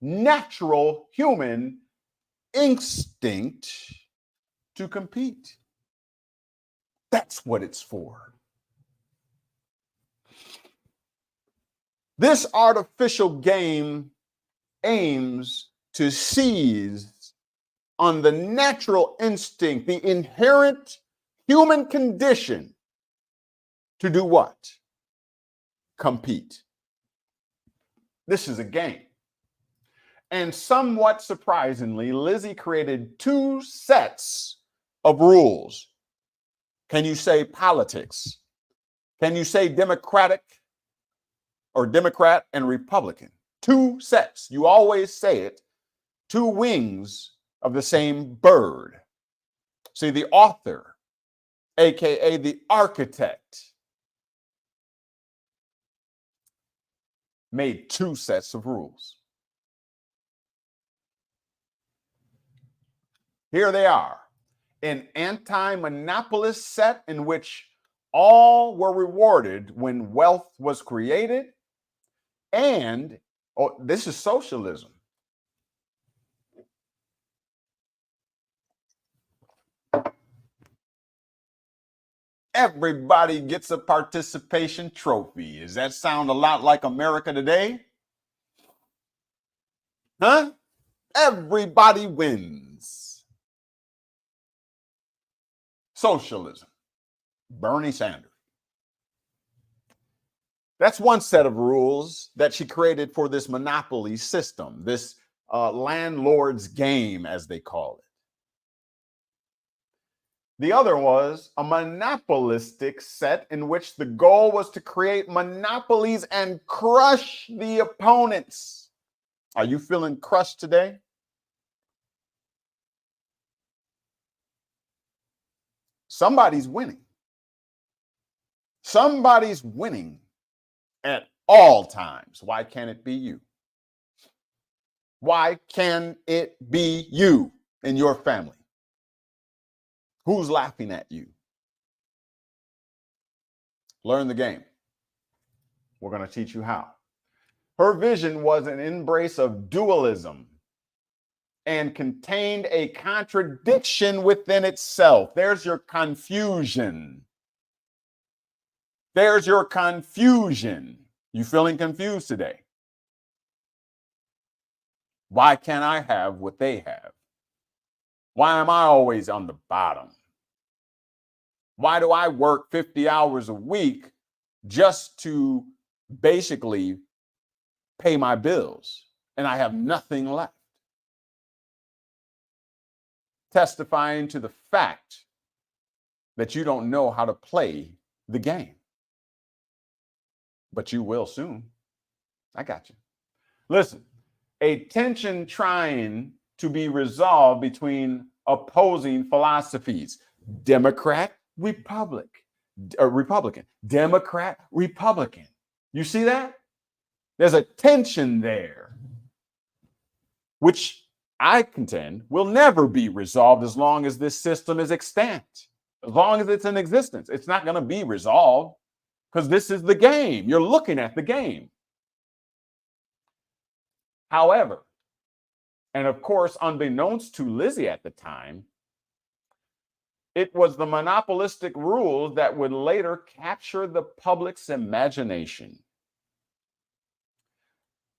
natural human instinct to compete. That's what it's for. This artificial game aims to seize on the natural instinct, the inherent human condition to do what? Compete. This is a game. And somewhat surprisingly, Lizzie created two sets of rules. Can you say politics? Can you say Democratic or Democrat and Republican? Two sets. You always say it. Two wings of the same bird. See, the author, aka the architect, made two sets of rules. Here they are. An anti-monopolist set in which all were rewarded when wealth was created. And this is socialism. Everybody gets a participation trophy. Does that sound a lot like America today? Huh? Everybody wins. Socialism. Bernie Sanders. That's one set of rules that she created for this monopoly system, this landlord's game, as they call it. The other was a monopolistic set in which the goal was to create monopolies and crush the opponents. Are you feeling crushed today? Somebody's winning. Somebody's winning at all times. Why can't it be you? Why can it be you and your family? Who's laughing at you? Learn the game. We're going to teach you how. Her vision was an embrace of dualism and contained a contradiction within itself. There's your confusion. There's your confusion. You feeling confused today? Why can't I have what they have? Why am I always on the bottom? Why do I work 50 hours a week just to basically pay my bills and I have nothing left? Testifying to the fact that you don't know how to play the game. But you will soon. I got you. Listen, a tension trying to be resolved between opposing philosophies. Democrat, Republican, Democrat, Republican. You see that? There's a tension there, which I contend will never be resolved as long as this system is extant. As long as it's in existence, it's not going to be resolved because this is the game. You're looking at the game. However, and of course, unbeknownst to Lizzie at the time, it was the monopolistic rules that would later capture the public's imagination.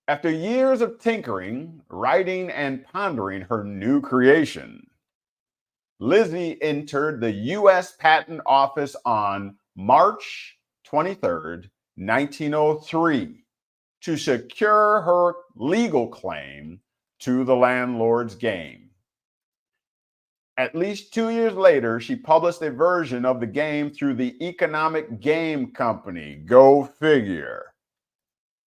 After years of tinkering, writing, and pondering her new creation, Lizzie entered the U.S. Patent Office on March 23rd, 1903, to secure her legal claim to the landlord's game. At least 2 years later, she published a version of the game through the Economic Game Company, go figure,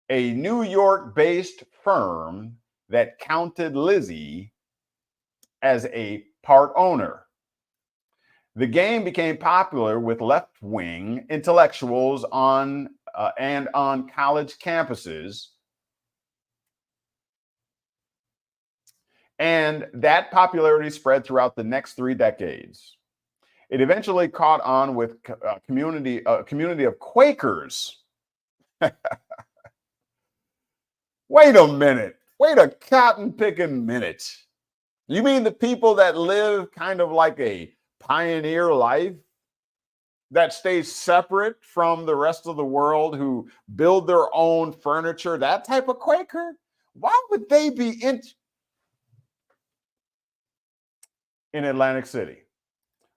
a New York-based firm that counted Lizzie as a part owner. The game became popular with left-wing intellectuals on college campuses. And that popularity spread throughout the next 3 decades. It eventually caught on with a community of Quakers Wait a minute. Wait a cotton picking minute. You mean the people that live kind of like a pioneer life that stays separate from the rest of the world, who build their own furniture, that type of Quaker? Why would they be in Atlantic City?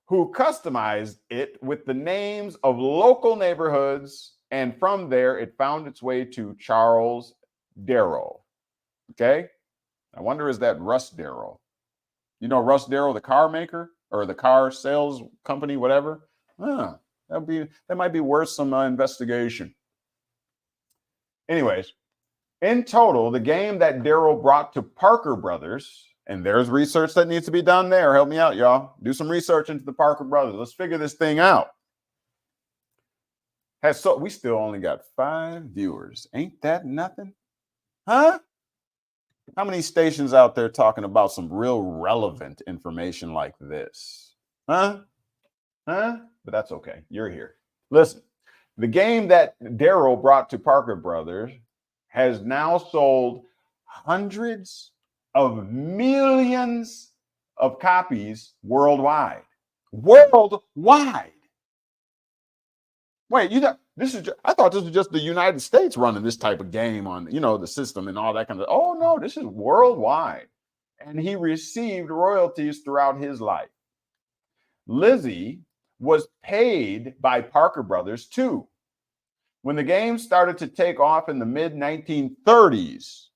Who customized it with the names of local neighborhoods, and from there it found its way to Charles Darrow. Okay, I wonder, is that Russ Darrow? You know Russ Darrow, the car maker or the car sales company, whatever. That might be worth some investigation. Anyways, in total, the game that Darrow brought to Parker Brothers, and there's research that needs to be done there. Help me out, y'all. Do some research into the Parker Brothers. Let's figure this thing out. We still only got 5 viewers. Ain't that nothing? Huh? How many stations out there talking about some real relevant information like this? Huh? But that's okay. You're here. Listen, the game that Darrow brought to Parker Brothers has now sold hundreds of millions of copies worldwide. Worldwide. Wait, I thought this was just the United States running this type of game on, the system and all that kind of. Oh no, this is worldwide. And he received royalties throughout his life. Lizzie was paid by Parker Brothers too. When the game started to take off in the mid-1930s,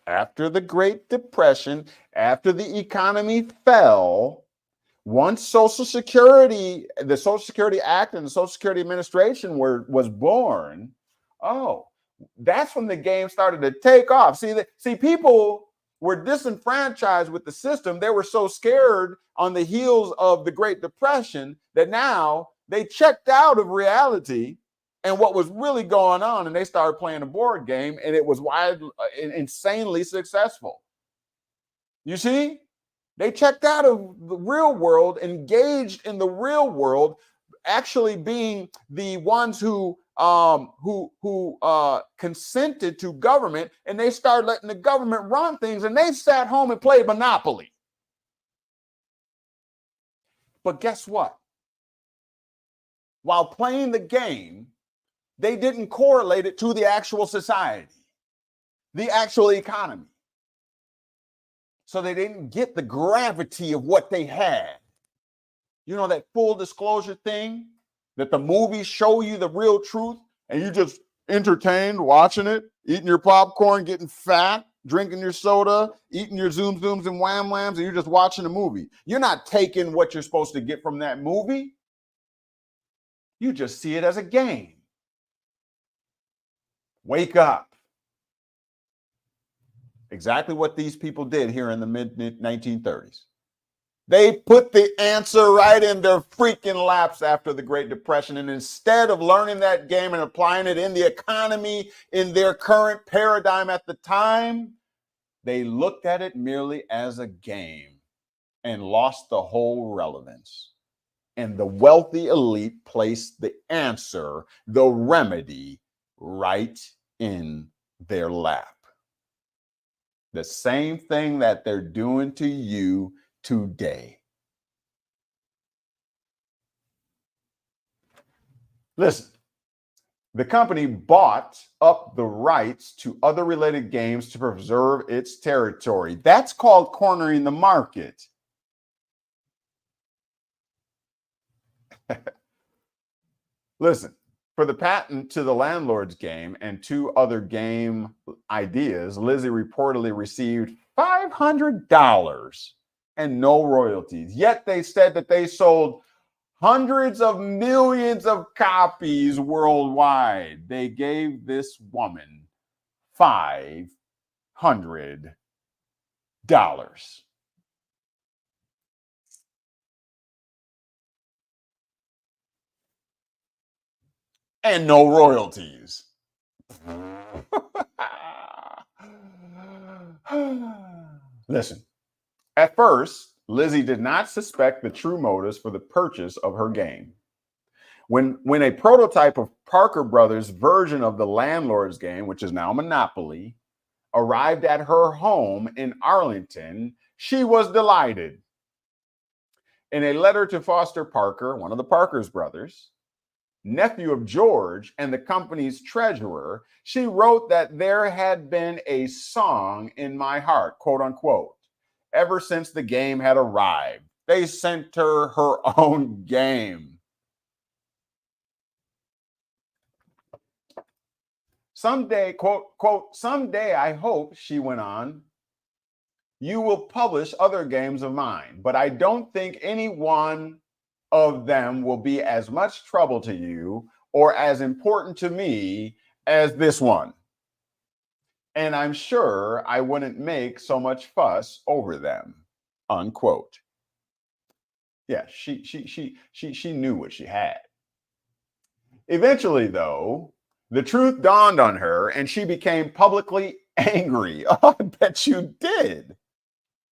after the Great Depression, after the economy fell, once the Social Security Act and the Social Security Administration was born, that's when the game started to take off. See, people were disenfranchised with the system. They were so scared on the heels of the Great Depression that now they checked out of reality and what was really going on, and they started playing a board game, and it was insanely successful. You see? They checked out of the real world, engaged in the real world, actually being the ones who consented to government, and they started letting the government run things, and they sat home and played Monopoly. But guess what? While playing the game, they didn't correlate it to the actual society, the actual economy. So they didn't get the gravity of what they had. You know, that full disclosure thing that the movies show you the real truth, and you just entertained watching it, eating your popcorn, getting fat, drinking your soda, eating your Zoom Zooms and Wham Whams, and you're just watching a movie. You're not taking what you're supposed to get from that movie. You just see it as a game. Wake up. Exactly what these people did here in the mid-1930s. They put the answer right in their freaking laps after the Great Depression. And instead of learning that game and applying it in the economy, in their current paradigm at the time, they looked at it merely as a game and lost the whole relevance. And the wealthy elite placed the answer, the remedy, right in their lap. The same thing that they're doing to you today. Listen, the company bought up the rights to other related games to preserve its territory. That's called cornering the market. Listen, for the patent to the Landlord's Game and 2 other game ideas, Lizzie reportedly received $500 and no royalties. Yet they said that they sold hundreds of millions of copies worldwide. They gave this woman $500. And no royalties. Listen, at first, Lizzie did not suspect the true motives for the purchase of her game. When a prototype of Parker Brothers' version of the landlord's game, which is now Monopoly, arrived at her home in Arlington, she was delighted. In a letter to Foster Parker, one of the Parker's brothers, nephew of George and the company's treasurer, she wrote that there had been a song in my heart, quote unquote, ever since the game had arrived. They sent her her own game. Someday, quote, someday I hope, she went on, you will publish other games of mine, but I don't think any one of them will be as much trouble to you or as important to me as this one. And I'm sure I wouldn't make so much fuss over them, unquote. Yeah, she knew what she had. Eventually, though, the truth dawned on her and she became publicly angry. Oh, I bet you did.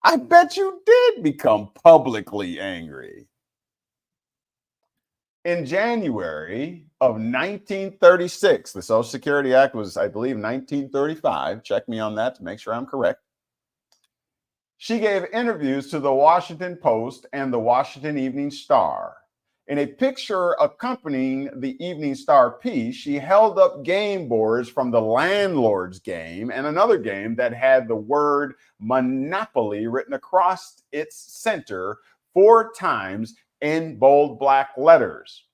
I bet you did become publicly angry. In January of 1936, the Social Security Act was, I believe, 1935. Check me on that to make sure I'm correct. She gave interviews to the Washington Post and the Washington Evening Star. In a picture accompanying the Evening Star piece, she held up game boards from the landlord's game and another game that had the word Monopoly written across its center 4 times in bold black letters.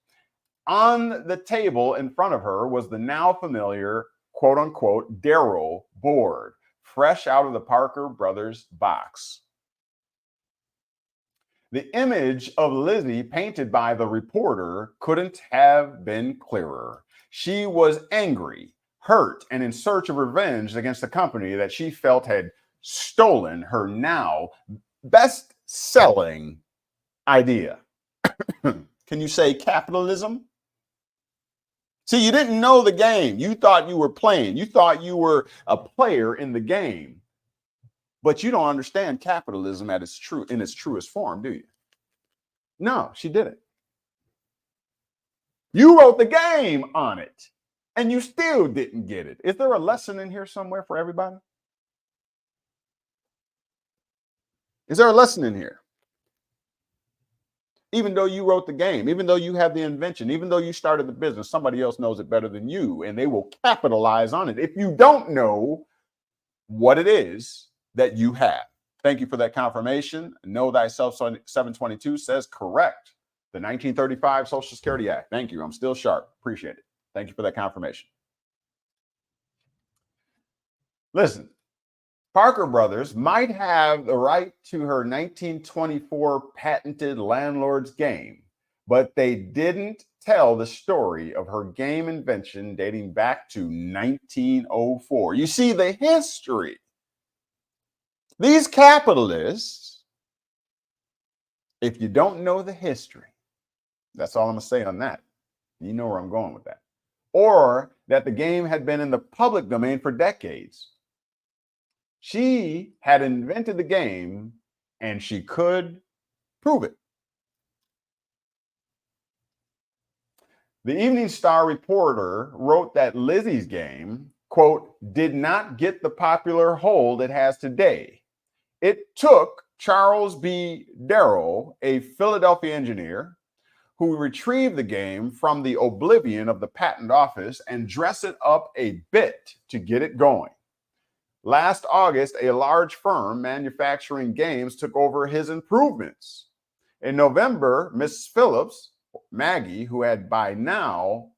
On the table in front of her was the now familiar, quote unquote, Darrow board, fresh out of the Parker Brothers box. The image of Lizzie painted by the reporter couldn't have been clearer. She was angry, hurt, and in search of revenge against the company that she felt had stolen her now best-selling idea. Can you say capitalism? See, you didn't know the game. You thought you were playing. You thought you were a player in the game. But you don't understand capitalism in its truest form, do you? No, she didn't. You wrote the game on it, and you still didn't get it. Is there a lesson in here somewhere for everybody? Is there a lesson in here? Even though you wrote the game, even though you have the invention, even though you started the business, somebody else knows it better than you, and they will capitalize on it if you don't know what it is that you have. Thank you for that confirmation. Know Thyself 722 says correct. The 1935 Social Security Act. Thank you. I'm still sharp. Appreciate it. Thank you for that confirmation. Listen, Parker Brothers might have the right to her 1924 patented landlord's game, but they didn't tell the story of her game invention dating back to 1904. You see, the history. These capitalists, if you don't know the history, that's all I'm going to say on that. You know where I'm going with that. Or that the game had been in the public domain for decades. She had invented the game and she could prove it. The Evening Star reporter wrote that Lizzie's game, quote, did not get the popular hold it has today. It took Charles B. Darrow, a Philadelphia engineer, who retrieved the game from the oblivion of the patent office and dressed it up a bit to get it going. Last August, a large firm manufacturing games took over his improvements. In November, Miss Phillips, Maggie, who had by now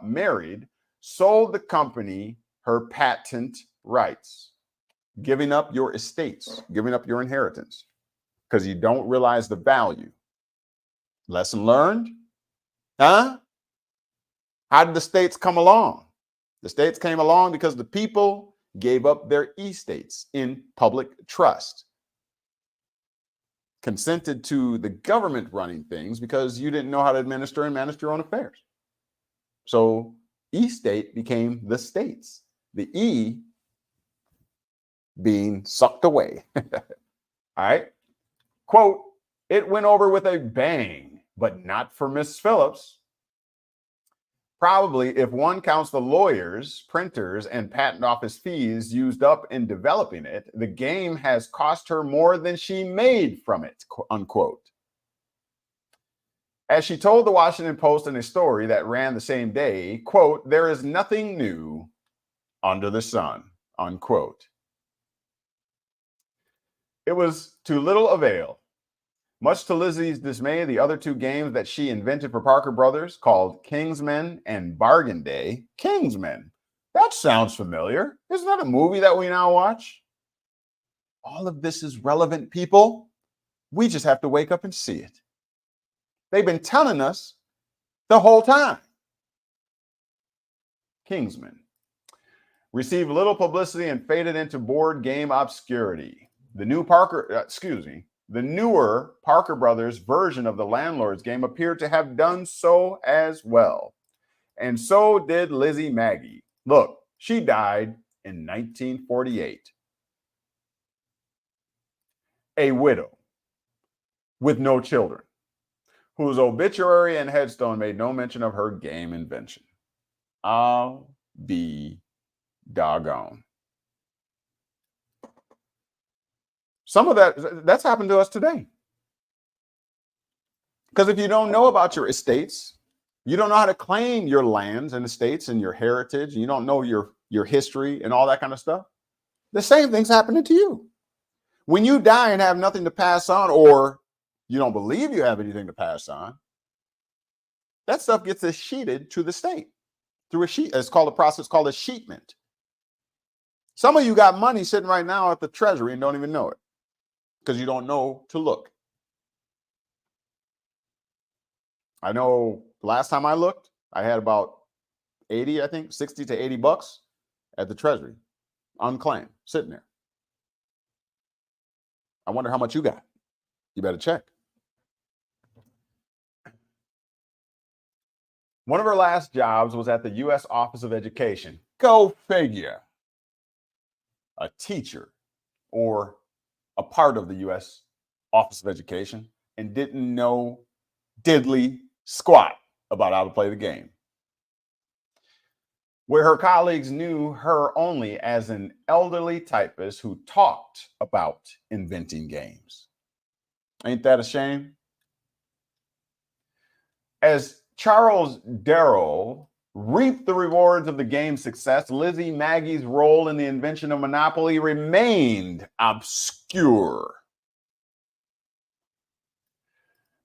married, sold the company her patent rights, giving up your estates, giving up your inheritance, because you don't realize the value. Lesson learned? Huh? How did the states come along? The states came along because the people gave up their estates in public trust, consented to the government running things because you didn't know how to administer and manage your own affairs. So estate became the states, the E being sucked away. All right. Quote, it went over with a bang, but not for Miss Phillips. Probably, if one counts the lawyers, printers, and patent office fees used up in developing it, the game has cost her more than she made from it, unquote. As she told the Washington Post in a story that ran the same day, quote, "There is nothing new under the sun," unquote. It was to little avail. Much to Lizzie's dismay, the other two games that she invented for Parker Brothers, called Kingsmen and Bargain Day. Kingsmen. That sounds familiar. Isn't that a movie that we now watch? All of this is relevant, people. We just have to wake up and see it. They've been telling us the whole time. Kingsmen received little publicity and faded into board game obscurity. The newer Parker Brothers version of the Landlord's game appeared to have done so as well. And so did Lizzie Maggie. Look, she died in 1948. A widow with no children, whose obituary and headstone made no mention of her game invention. I'll be doggone. Some of that's happened to us today. Because if you don't know about your estates, you don't know how to claim your lands and estates and your heritage, and you don't know your history and all that kind of stuff, the same thing's happening to you. When you die and have nothing to pass on, or you don't believe you have anything to pass on, that stuff gets escheated to the state through a sheet. It's called a process called a sheetment. Some of you got money sitting right now at the Treasury and don't even know it because you don't know to look. I know last time I looked, I had about 80, I think, 60 to 80 bucks at the Treasury, unclaimed, sitting there. I wonder how much you got. You better check. One of her last jobs was at the U.S. Office of Education. Go figure. A teacher or a part of the U.S. Office of Education and didn't know diddly squat about how to play the game. Where her colleagues knew her only as an elderly typist who talked about inventing games. Ain't that a shame? As Charles Darrow reaped the rewards of the game's success, Lizzie Maggie's role in the invention of Monopoly remained obscure.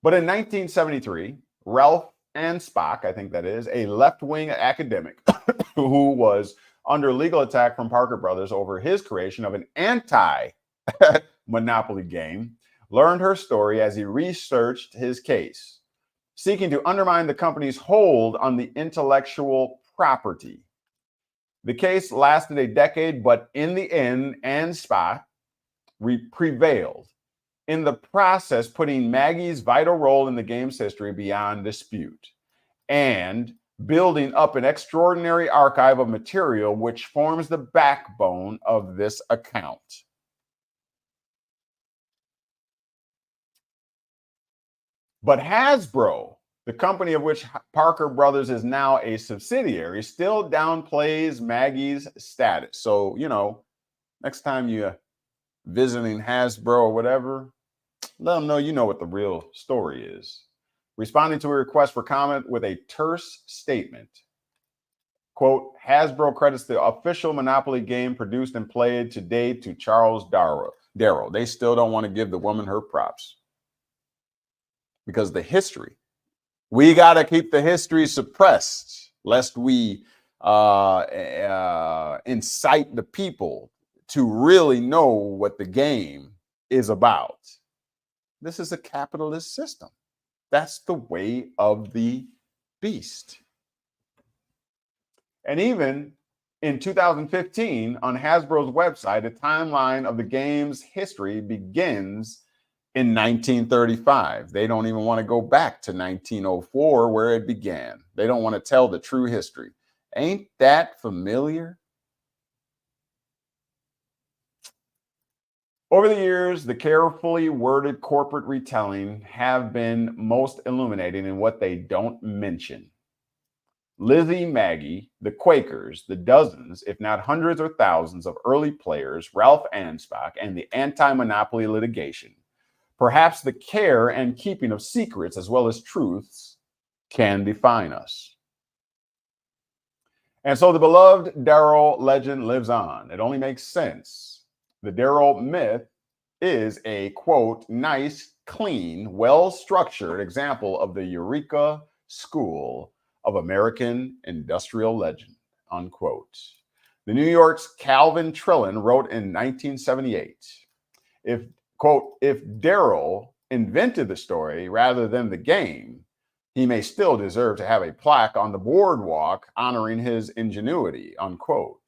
But in 1973, Ralph Ansbach, I think that is, a left-wing academic who was under legal attack from Parker Brothers over his creation of an anti-Monopoly game, learned her story as he researched his case, seeking to undermine the company's hold on the intellectual property. The case lasted a decade, but in the end, Ansbach prevailed, in the process putting Maggie's vital role in the game's history beyond dispute, and building up an extraordinary archive of material which forms the backbone of this account. But Hasbro, the company of which Parker Brothers is now a subsidiary, still downplays Maggie's status. So, next time you're visiting Hasbro or whatever, let them know you know what the real story is. Responding to a request for comment with a terse statement. Quote, Hasbro credits the official Monopoly game produced and played today to Charles Darrow. They still don't want to give the woman her props. Because the history, we got to keep the history suppressed, lest we incite the people to really know what the game is about. This is a capitalist system. That's the way of the beast. And even in 2015, on Hasbro's website, a timeline of the game's history begins in 1935. They don't even want to go back to 1904 where it began. They don't want to tell the true history. Ain't that familiar? Over the years, the carefully worded corporate retelling have been most illuminating in what they don't mention. Lizzie, Maggie, the Quakers, the dozens, if not hundreds or thousands of early players, Ralph Anspach, and the anti-monopoly litigation, perhaps the care and keeping of secrets as well as truths can define us. And so the beloved Darrow legend lives on. It only makes sense. The Darrow myth is a, quote, nice, clean, well-structured example of the Eureka school of American industrial legend, unquote. The New York's Calvin Trillin wrote in 1978, if, quote, if Darrow invented the story rather than the game, he may still deserve to have a plaque on the boardwalk honoring his ingenuity, unquote.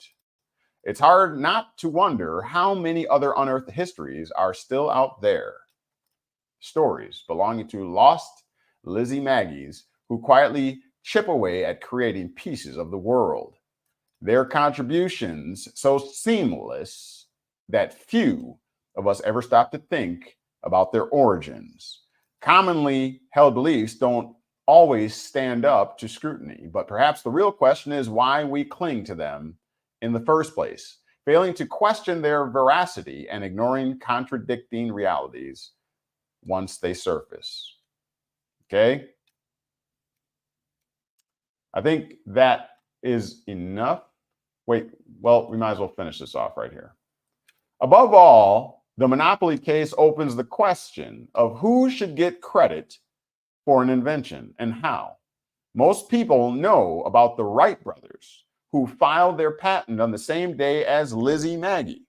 It's hard not to wonder how many other unearthed histories are still out there. Stories belonging to lost Lizzie Maggies who quietly chip away at creating pieces of the world. Their contributions so seamless that few of us ever stop to think about their origins. Commonly held beliefs don't always stand up to scrutiny, but perhaps the real question is why we cling to them in the first place, failing to question their veracity and ignoring contradicting realities once they surface. Okay? I think that is enough. Wait, well, we might as well finish this off right here. Above all, the monopoly case opens the question of who should get credit for an invention and how. Most people know about the Wright brothers who filed their patent on the same day as Lizzie Maggie,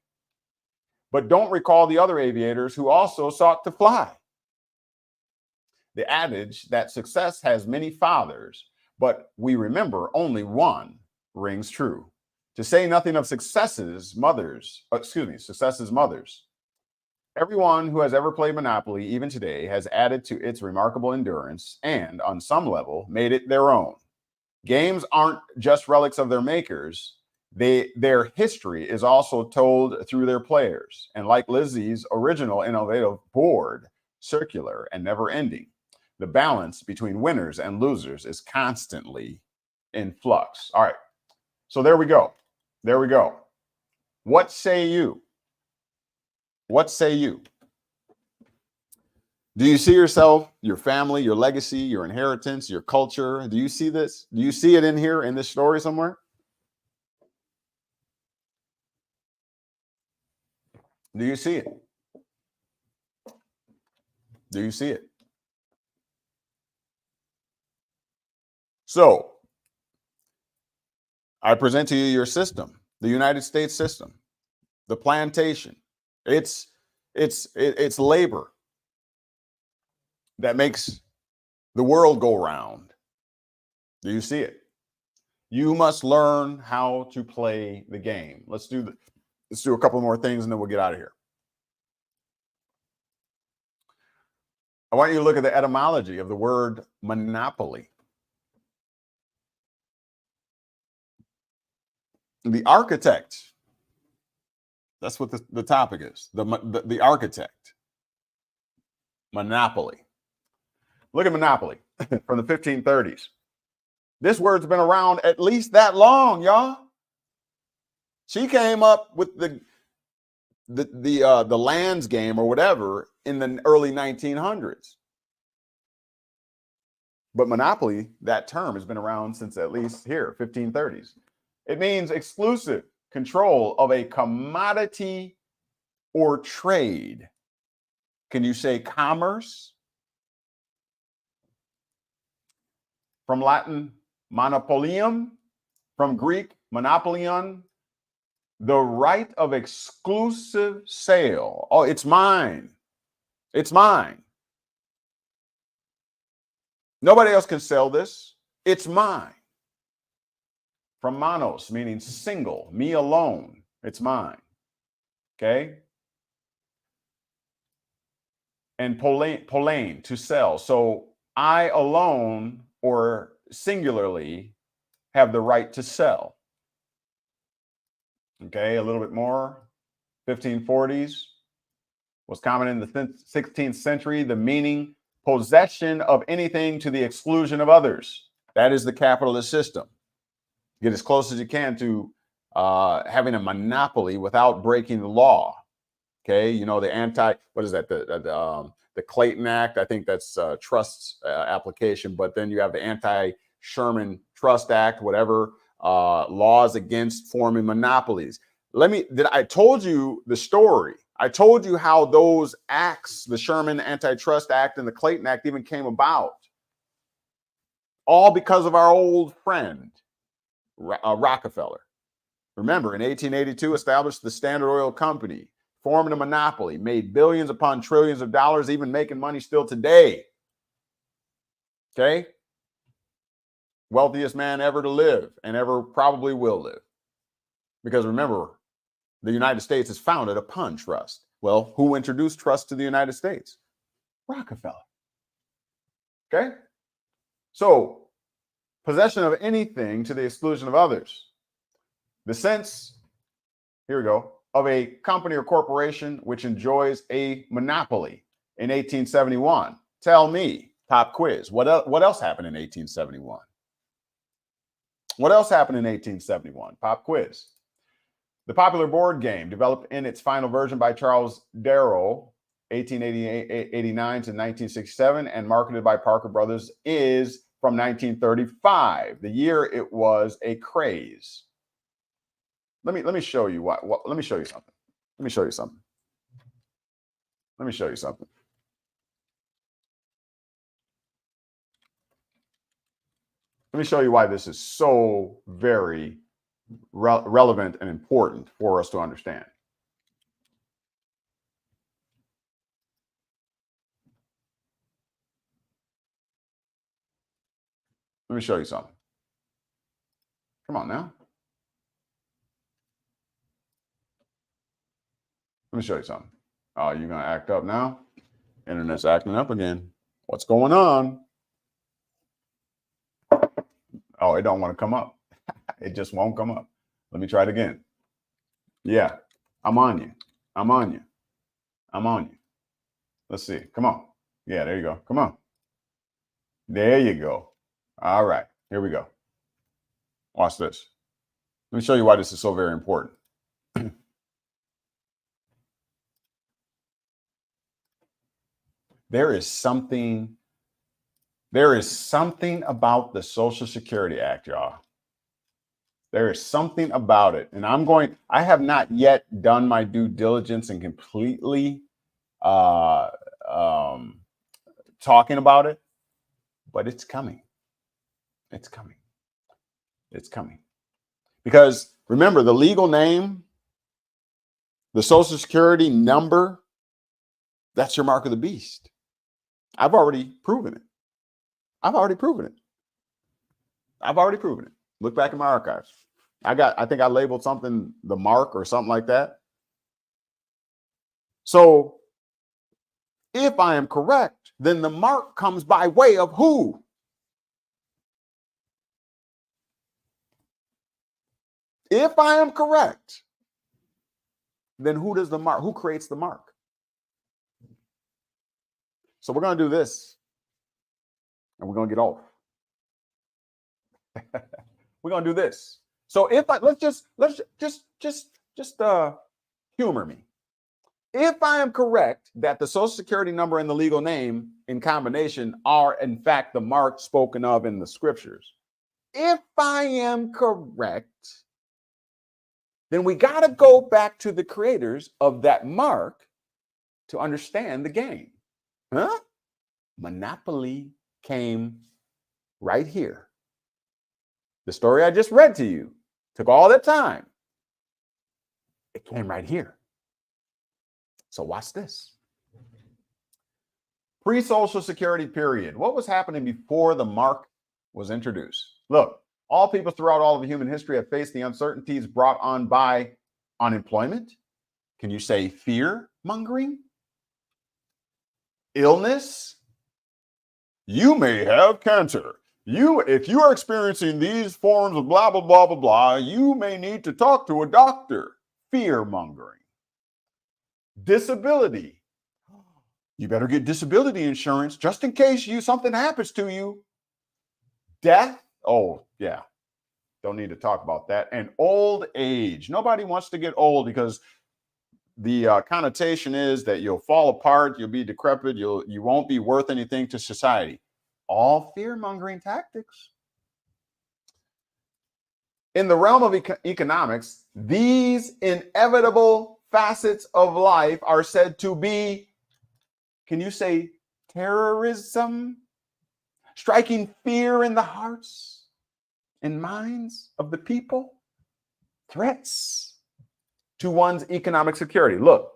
but don't recall the other aviators who also sought to fly. The adage that success has many fathers, but we remember only one rings true. To say nothing of success's mothers. Everyone who has ever played Monopoly, even today, has added to its remarkable endurance and, on some level, made it their own. Games aren't just relics of their makers. Their history is also told through their players. And like Lizzie's original innovative board, circular and never-ending, the balance between winners and losers is constantly in flux. All right, so there we go. There we go. What say you? What say you? Do you see yourself, your family, your legacy, your inheritance, your culture? Do you see this? Do you see it in here in this story somewhere? Do you see it? Do you see it? So, I present to you your system, the United States system, the plantation. It's labor that makes the world go round. Do you see it? You must learn how to play the game. Let's do a couple more things and then we'll get out of here. I want you to look at the etymology of the word monopoly. The architect. That's what the topic is. The architect. Monopoly. Look at monopoly from the 1530s. This word's been around at least that long, y'all. She came up with the lands game or whatever in the early 1900s. But monopoly, that term has been around since at least here, 1530s. It means exclusive control of a commodity or trade. Can you say commerce? From Latin, monopolium. From Greek, monopolion. The right of exclusive sale. Oh, it's mine. It's mine. Nobody else can sell this. It's mine. From monos, meaning single, me alone. It's mine. Okay? And polane, to sell. So I alone or singularly have the right to sell. Okay, a little bit more. 1540s was common in the 16th century. The meaning, possession of anything to the exclusion of others. That is the capitalist system. Get as close as you can to having a monopoly without breaking the law. Okay, you know, what is that? The Clayton Act. I think that's trust application. But then you have the Anti-Sherman Trust Act, whatever, laws against forming monopolies. I told you the story. I told you how those acts, the Sherman Antitrust Act and the Clayton Act, even came about. All because of our old friend, Rockefeller. Remember, in 1882, established the Standard Oil Company, formed a monopoly, made billions upon trillions of dollars, even making money still today. Okay? Wealthiest man ever to live and ever probably will live. Because remember, the United States is founded upon trust. Well, who introduced trust to the United States? Rockefeller. Okay? So, possession of anything to the exclusion of others. The sense, here we go, of a company or corporation which enjoys a monopoly in 1871. Tell me, pop quiz, what else happened in 1871? What else happened in 1871? Pop quiz. The popular board game, developed in its final version by Charles Darrow, 1889 to 1967, and marketed by Parker Brothers, is from 1935. The year it was a craze. Let me show you what let me show you something. Let me show you something. Let me show you something. Let me show you why this is so very relevant and important for us to understand. Let me show you something. Come on now. Let me show you something. Oh, you're going to act up now? Internet's acting up again. What's going on? Oh, it don't want to come up. It just won't come up. Let me try it again. Yeah, I'm on you. I'm on you. I'm on you. Let's see. Come on. Yeah, there you go. Come on. There you go. All right. Here we go. Watch this. Let me show you why this is so very important. There is something about the Social Security Act, y'all. There is something about it. And I have not yet done my due diligence and completely talking about it, but it's coming. It's coming. It's coming. Because remember, the legal name, the Social Security number, that's your mark of the beast. I've already proven it. I've already proven it. Look back in my archives. I think I labeled something the mark or something like that. So if I am correct, then the mark comes by way of who? If I am correct, then who creates the mark? So we're going to do this, and we're going to get off. We're going to do this. So let's just humor me. If I am correct that the Social Security number and the legal name in combination are in fact the mark spoken of in the scriptures, if I am correct, then we got to go back to the creators of that mark to understand the game. Huh? Monopoly came right here. The story I just read to you took all that time. It came right here. So watch this. Pre-Social Security period. What was happening before the mark was introduced? Look, all people throughout all of human history have faced the uncertainties brought on by unemployment. Can you say fear mongering? Illness? You may have cancer. If you are experiencing these forms of blah, blah, blah, blah, blah, you may need to talk to a doctor. Fear mongering. Disability. You better get disability insurance just in case something happens to you. Death. Oh, yeah. Don't need to talk about that. And old age. Nobody wants to get old because the connotation is that you'll fall apart, you'll be decrepit, you won't be worth anything to society. All fear-mongering tactics. In the realm of economics, these inevitable facets of life are said to be, can you say terrorism? Striking fear in the hearts and minds of the people, threats to one's economic security. Look,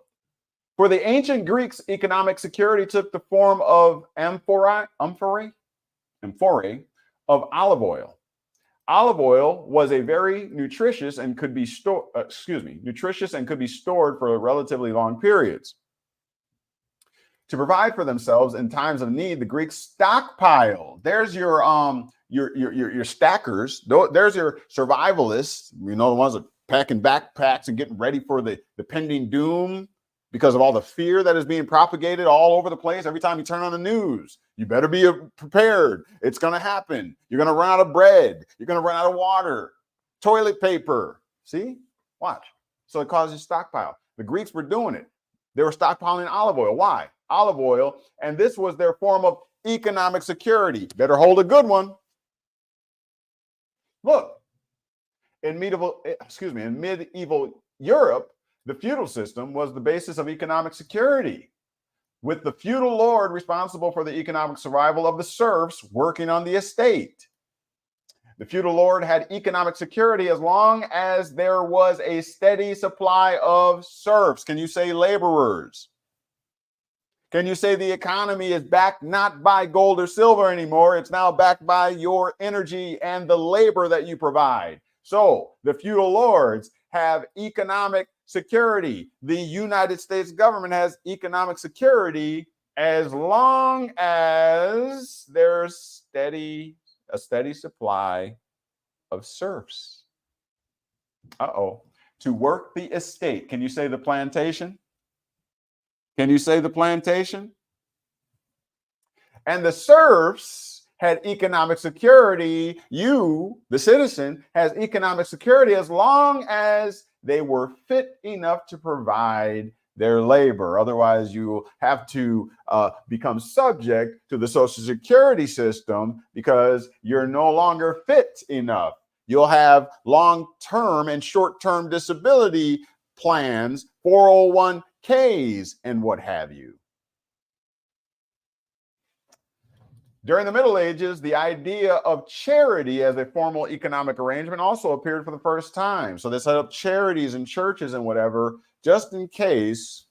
for the ancient Greeks, economic security took the form of amphorae of olive oil. Olive oil was a very nutritious and could be stored, for relatively long periods. To provide for themselves in times of need, the Greeks stockpile. There's your stackers. There's your survivalists. You know, the ones that packing backpacks and getting ready for the pending doom because of all the fear that is being propagated all over the place. Every time you turn on the news, you better be prepared. It's going to happen. You're going to run out of bread. You're going to run out of water, toilet paper. See, watch. So it causes stockpile. The Greeks were doing it. They were stockpiling olive oil. Why? Olive oil, and this was their form of economic security. Better hold a good one. Look, in medieval Europe, the feudal system was the basis of economic security, with the feudal lord responsible for the economic survival of the serfs working on the estate. The feudal lord had economic security as long as there was a steady supply of serfs. Can you say laborers? Can you say the economy is backed not by gold or silver anymore? It's now backed by your energy and the labor that you provide. So the feudal lords have economic security. The United States government has economic security as long as there's a steady supply of serfs. To work the estate. Can you say the plantation? Can you say the plantation? And the serfs had economic security. You, the citizen, has economic security as long as they were fit enough to provide their labor. Otherwise, you have to become subject to the Social Security system because you're no longer fit enough. You'll have long-term and short-term disability plans, 401ks, and what have you. During the Middle Ages, the idea of charity as a formal economic arrangement also appeared for the first time. So they set up charities and churches and whatever, just in case,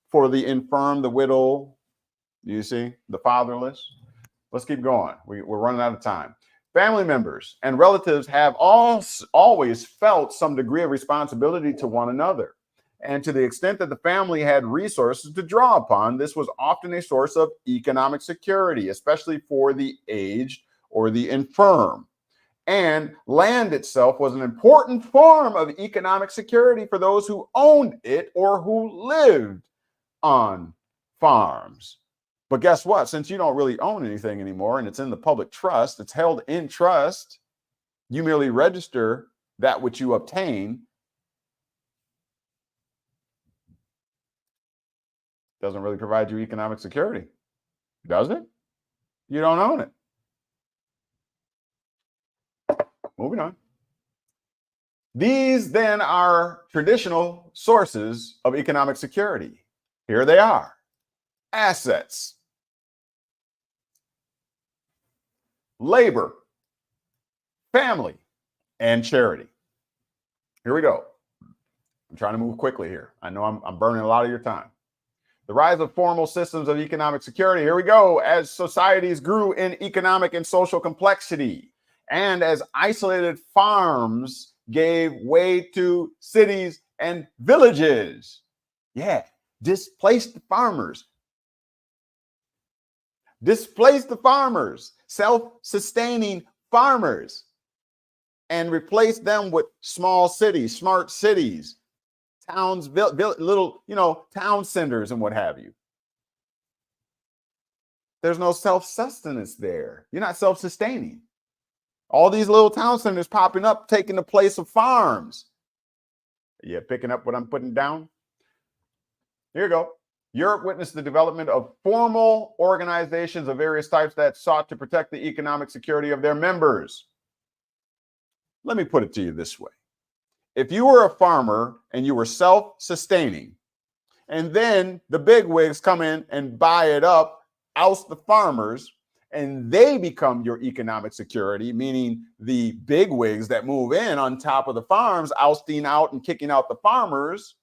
for the infirm, the widow, you see, the fatherless. Let's keep going. We're running out of time. Family members and relatives have always felt some degree of responsibility to one another. And to the extent that the family had resources to draw upon, this was often a source of economic security, especially for the aged or the infirm. And land itself was an important form of economic security for those who owned it or who lived on farms. But guess what? Since you don't really own anything anymore and it's in the public trust, it's held in trust, you merely register that which you obtain. Doesn't really provide you economic security, does it? You don't own it. Moving on. These then are traditional sources of economic security. Here they are. Assets, labor, family, and charity. Here we go. I'm trying to move quickly here. I know I'm burning a lot of your time. The rise of formal systems of economic security. Here we go. As societies grew in economic and social complexity, and as isolated farms gave way to cities and villages. Yeah, displaced farmers. Self-sustaining farmers, and replaced them with small cities, smart cities, towns, little, town centers and what have you. There's no self-sustenance there. You're not self-sustaining. All these little town centers popping up, taking the place of farms. Yeah, picking up what I'm putting down? Here you go. Europe witnessed the development of formal organizations of various types that sought to protect the economic security of their members. Let me put it to you this way. If you were a farmer and you were self-sustaining, and then the bigwigs come in and buy it up, oust the farmers, and they become your economic security, meaning the bigwigs that move in on top of the farms, ousting out and kicking out the farmers.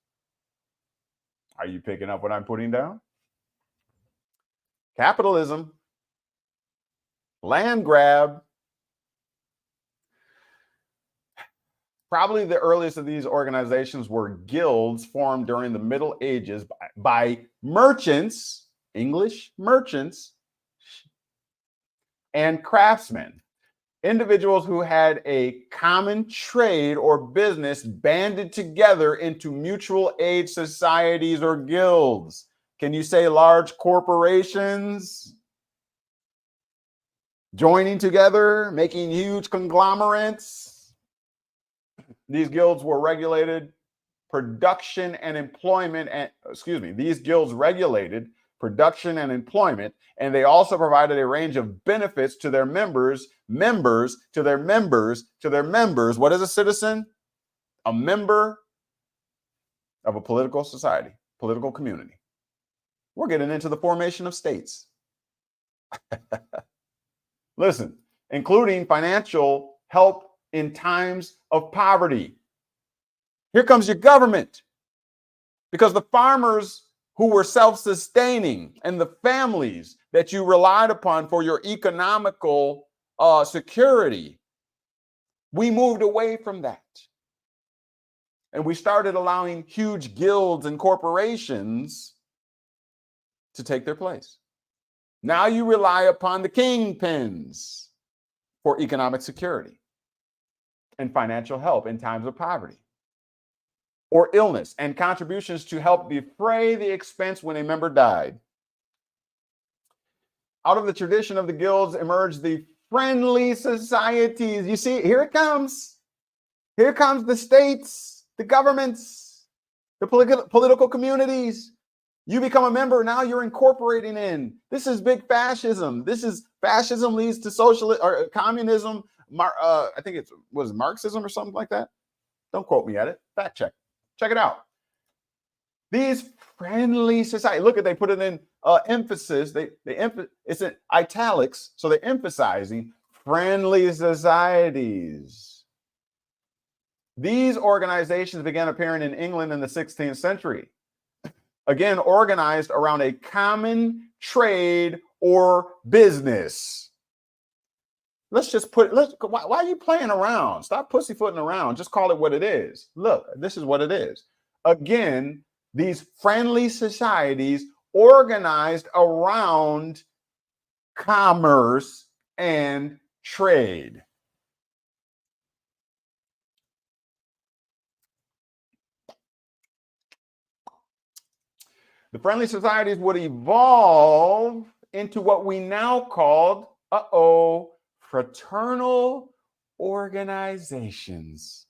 Are you picking up what I'm putting down? Capitalism, land grab. Probably the earliest of these organizations were guilds formed during the Middle Ages by merchants, English merchants, and craftsmen. Individuals who had a common trade or business banded together into mutual aid societies or guilds. Can you say large corporations joining together, making huge conglomerates? These guilds were regulated production and employment, these guilds regulated production and employment, and they also provided a range of benefits to their members, to their members. What is a citizen? A member of a political society, political community. We're getting into the formation of states. Listen, including financial help in times of poverty. Here comes your government, because the farmers who were self-sustaining and the families that you relied upon for your economical security, we moved away from that. And we started allowing huge guilds and corporations to take their place. Now you rely upon the kingpins for economic security and financial help in times of poverty or illness, and contributions to help defray the expense when a member died. Out of the tradition of the guilds emerged the friendly societies. You see, here it comes. Here comes the states, the governments, the political communities. You become a member, now you're incorporating in. This is big fascism. This is fascism leads to socialism or communism. I think it was Marxism or something like that. Don't quote me at it. Fact check. Check it out. These friendly society. Look at, they put it in emphasis. It's in italics, so they're emphasizing friendly societies. These organizations began appearing in England in the 16th century. Again, organized around a common trade or business. Let's just put, why are you playing around? Stop pussyfooting around. Just call it what it is. Look, this is what it is. Again, these friendly societies organized around commerce and trade. The friendly societies would evolve into what we now called, fraternal organizations.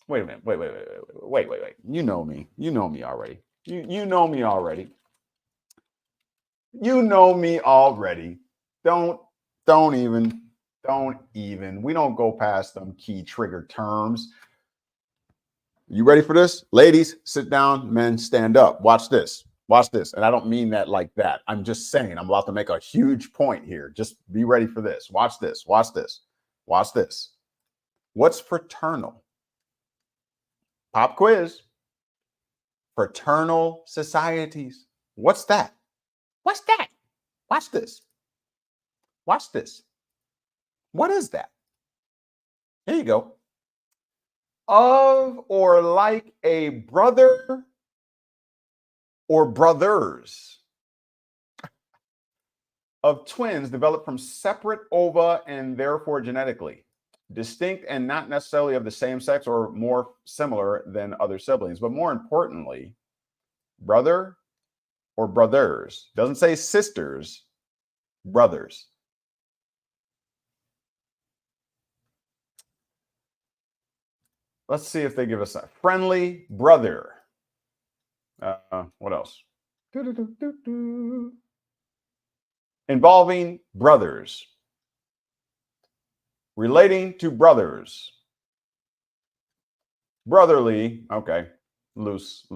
Wait a minute. Wait. You know me. You know me already. You know me already. You know me already. Don't even. We don't go past them key trigger terms. You ready for this? Ladies, sit down. Men, stand up. Watch this. Watch this. And I don't mean that like that. I'm just saying I'm about to make a huge point here. Just be ready for this. Watch this. Watch this. Watch this. What's fraternal? Pop quiz. Fraternal societies. What's that? What's that? Watch this. Watch this. What is that? Here you go. Of or like a brother or brothers of twins developed from separate ova and therefore genetically distinct and not necessarily of the same sex or more similar than other siblings. But more importantly, brother or brothers. Doesn't say sisters, brothers. Let's see if they give us a friendly brother. What else? Involving brothers. Relating to brothers. Brotherly. Okay. Loose.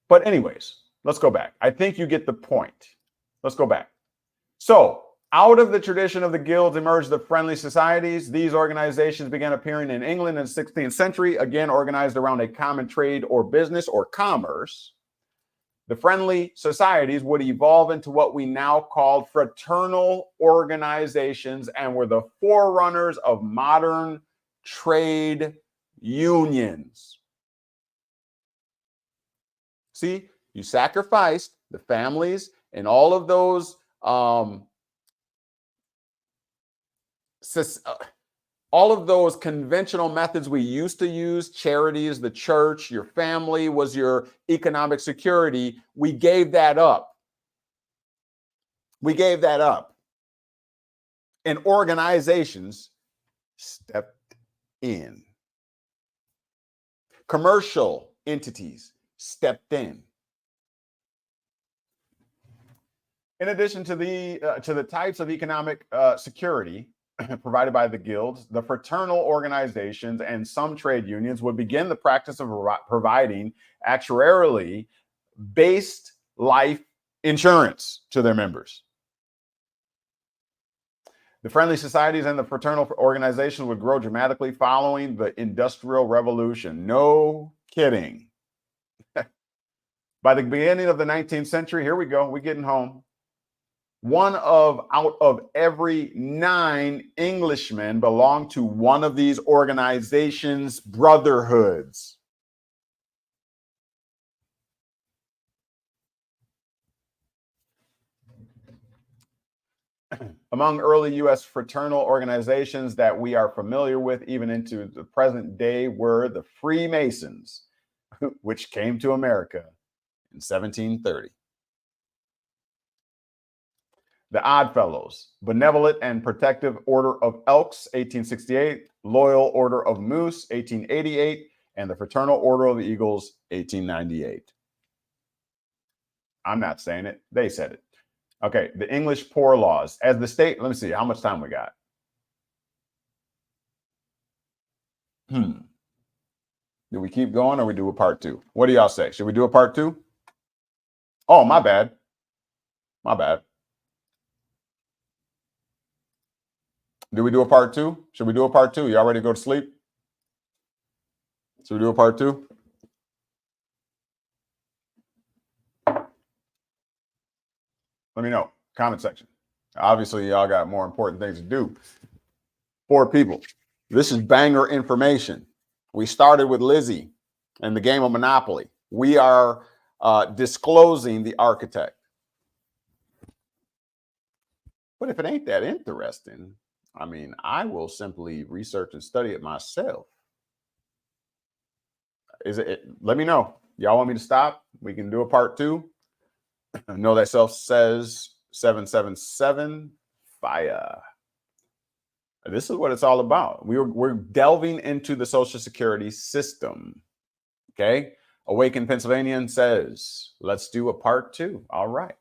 But anyways, let's go back. I think you get the point. Let's go back. So, out of the tradition of the guilds emerged the friendly societies. These organizations began appearing in England in the 16th century, again organized around a common trade or business or commerce. The friendly societies would evolve into what we now call fraternal organizations and were the forerunners of modern trade unions. See, you sacrificed the families and all of those all of those conventional methods we used to use, charities, the church, your family was your economic security. We gave that up. And organizations stepped in. Commercial entities stepped in. In addition to the types of economic security provided by the guilds, the fraternal organizations and some trade unions would begin the practice of providing actuarially based life insurance to their members. The friendly societies and the fraternal organizations would grow dramatically following the Industrial Revolution. No kidding. By the beginning of the 19th century, here we go, we're getting home. Out of every 9 Englishmen belonged to one of these organizations' brotherhoods. Among early U.S. fraternal organizations that we are familiar with, even into the present day, were the Freemasons, which came to America in 1730. The Oddfellows, Benevolent and Protective Order of Elks, 1868, Loyal Order of Moose, 1888, and the Fraternal Order of the Eagles, 1898. I'm not saying it. They said it. Okay, the English Poor Laws. As the state, let me see how much time we got. Do we keep going or we do a part 2? What do y'all say? Should we do a part 2? Oh, my bad. Do we do a part 2? Should we do a part 2? Y'all ready to go to sleep? Should we do a part 2? Let me know. Comment section. Obviously, y'all got more important things to do. 4 people. This is banger information. We started with Lizzie and the game of Monopoly. We are disclosing the architect. But if it ain't that interesting, I mean, I will simply research and study it myself. Let me know. Y'all want me to stop? We can do a part 2. Know that self says 777 fire. This is what it's all about. We're delving into the Social Security system. Okay. Awakened Pennsylvanian says, let's do a part 2. All right.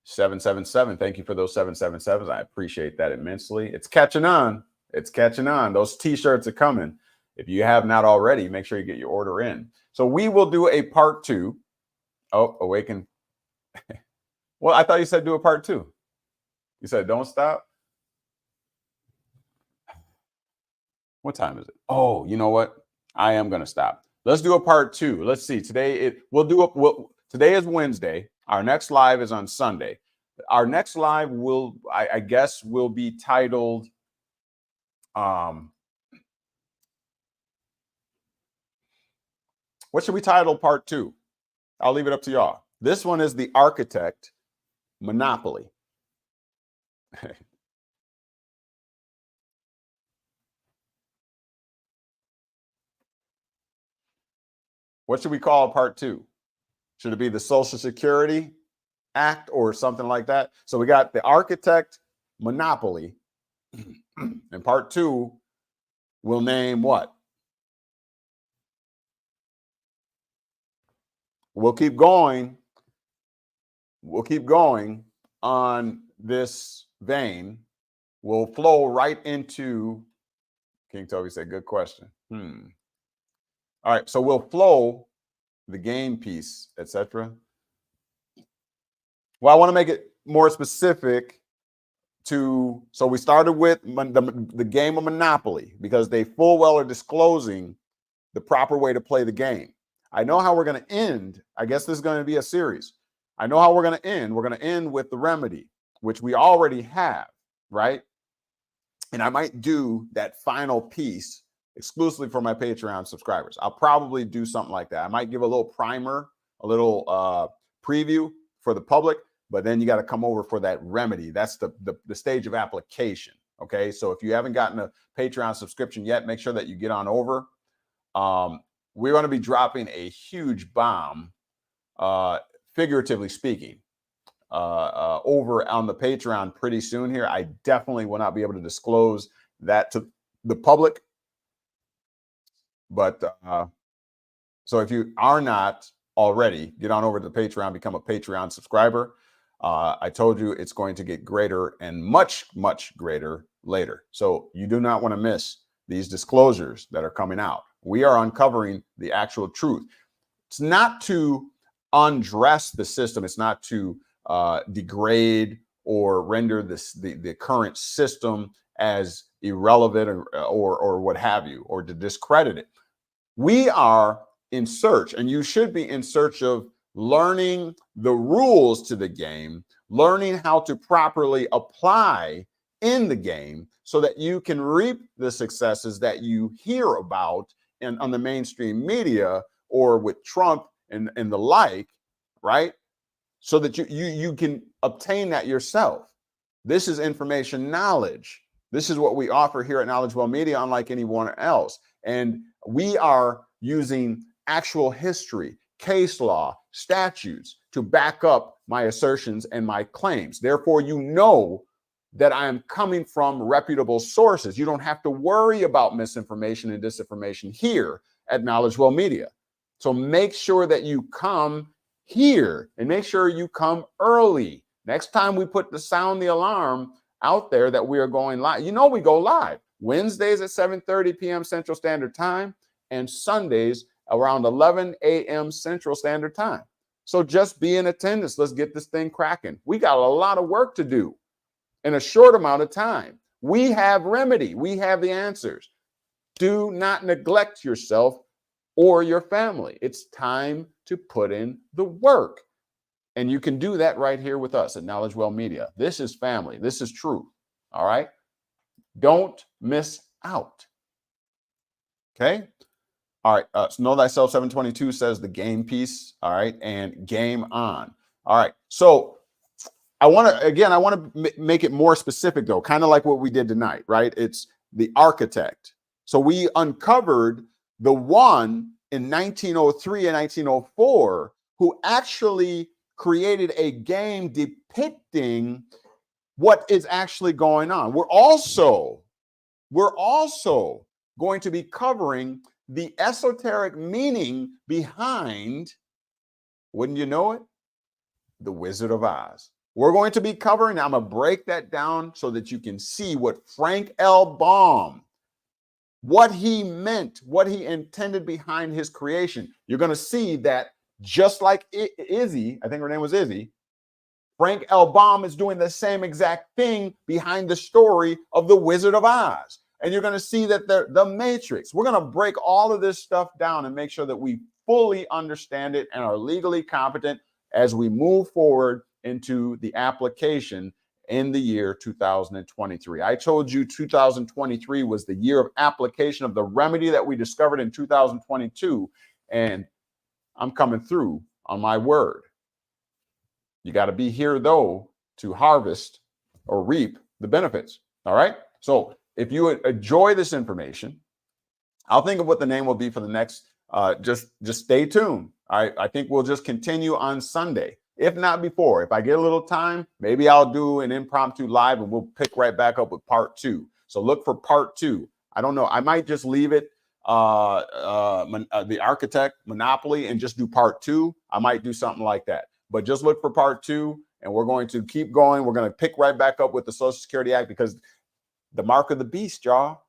777. Thank you for those 777s. I appreciate that immensely. It's catching on. Those t-shirts are coming. If you have not already, make sure you get your order in. So we will do a part 2. Oh, Awaken. Well, I thought you said do a part 2. You said don't stop. What time is it? Oh, you know what? I am going to stop. Let's do a part 2. Let's see. Today is Wednesday. Our next live is on Sunday. Our next live will, I guess, will be titled what should we title part 2? I'll leave it up to y'all. This one is the architect Monopoly. What should we call part 2? Should it be the Social Security Act or something like that? So we got the architect Monopoly, In part 2, we'll name what? We'll keep going. We'll keep going on this vein. We'll flow right into, King Toby said, good question. All right, so we'll flow the game piece, etc. Well, I want to make it more specific to, so we started with the game of Monopoly because they full well are disclosing the proper way to play the game. I know how we're going to end. I guess this is going to be a series. I know how we're going to end. We're going to end with the remedy, which we already have, right? And I might do that final piece exclusively for my Patreon subscribers. I'll probably do something like that. I might give a little primer, a little preview for the public, but then you got to come over for that remedy. That's the stage of application. Okay. So if you haven't gotten a Patreon subscription yet, make sure that you get on over. We're going to be dropping a huge bomb, figuratively speaking, over on the Patreon pretty soon here. I definitely will not be able to disclose that to the public. But so if you are not already, get on over to the Patreon, become a Patreon subscriber. I told you it's going to get greater and much, much greater later. So you do not want to miss these disclosures that are coming out. We are uncovering the actual truth. It's not to undress the system. It's not to degrade or render the current system as irrelevant or what have you, or to discredit it. We are in search, and you should be in search of learning the rules to the game, learning how to properly apply in the game so that you can reap the successes that you hear about on the mainstream media or with Trump and the like, right? So that you can obtain that yourself. This is information knowledge. This is what we offer here at Knowledge Well Media, unlike anyone else. And we are using actual history, case law, statutes to back up my assertions and my claims. Therefore, you know that I am coming from reputable sources. You don't have to worry about misinformation and disinformation here at Knowledge Well Media. So make sure that you come here and make sure you come early. Next time we put sound the alarm out there that we are going live. You know, we go live Wednesdays at 7:30 p.m. Central Standard Time and Sundays around 11 a.m. Central Standard Time. So just be in attendance. Let's get this thing cracking. We got a lot of work to do in a short amount of time. We have remedy. We have the answers. Do not neglect yourself or your family. It's time to put in the work. And you can do that right here with us at Knowledge Well Media. This is family. This is truth. All right? Don't miss out. Okay? All right. So Know Thyself 722 says the game piece. All right. And game on. All right. So I want to make it more specific, though, kind of like what we did tonight, right? It's the architect. So we uncovered the one in 1903 and 1904 who actually created a game depicting what is actually going on. We're also going to be covering the esoteric meaning behind, wouldn't you know it, the Wizard of Oz. We're going to be covering, I'm going to break that down so that you can see what Frank L. Baum, what he meant, what he intended behind his creation. You're going to see that just like Izzy, I think her name was Izzy, Frank L. Baum is doing the same exact thing behind the story of the Wizard of Oz. And you're going to see that the Matrix, we're going to break all of this stuff down and make sure that we fully understand it and are legally competent as we move forward into the application in the year 2023. I told you 2023 was the year of application of the remedy that we discovered in 2022, and I'm coming through on my word. You got to be here, though, to harvest or reap the benefits. All right? So if you enjoy this information, I'll think of what the name will be for the next, just stay tuned. All right? I think we'll just continue on Sunday. If not before, if I get a little time, maybe I'll do an impromptu live and we'll pick right back up with part 2. So look for part 2. I don't know. I might just leave it the architect monopoly and just do part 2. I might do something like that, but just look for part 2, and we're going to keep going. We're going to pick right back up with the Social Security Act, because the mark of the beast, y'all,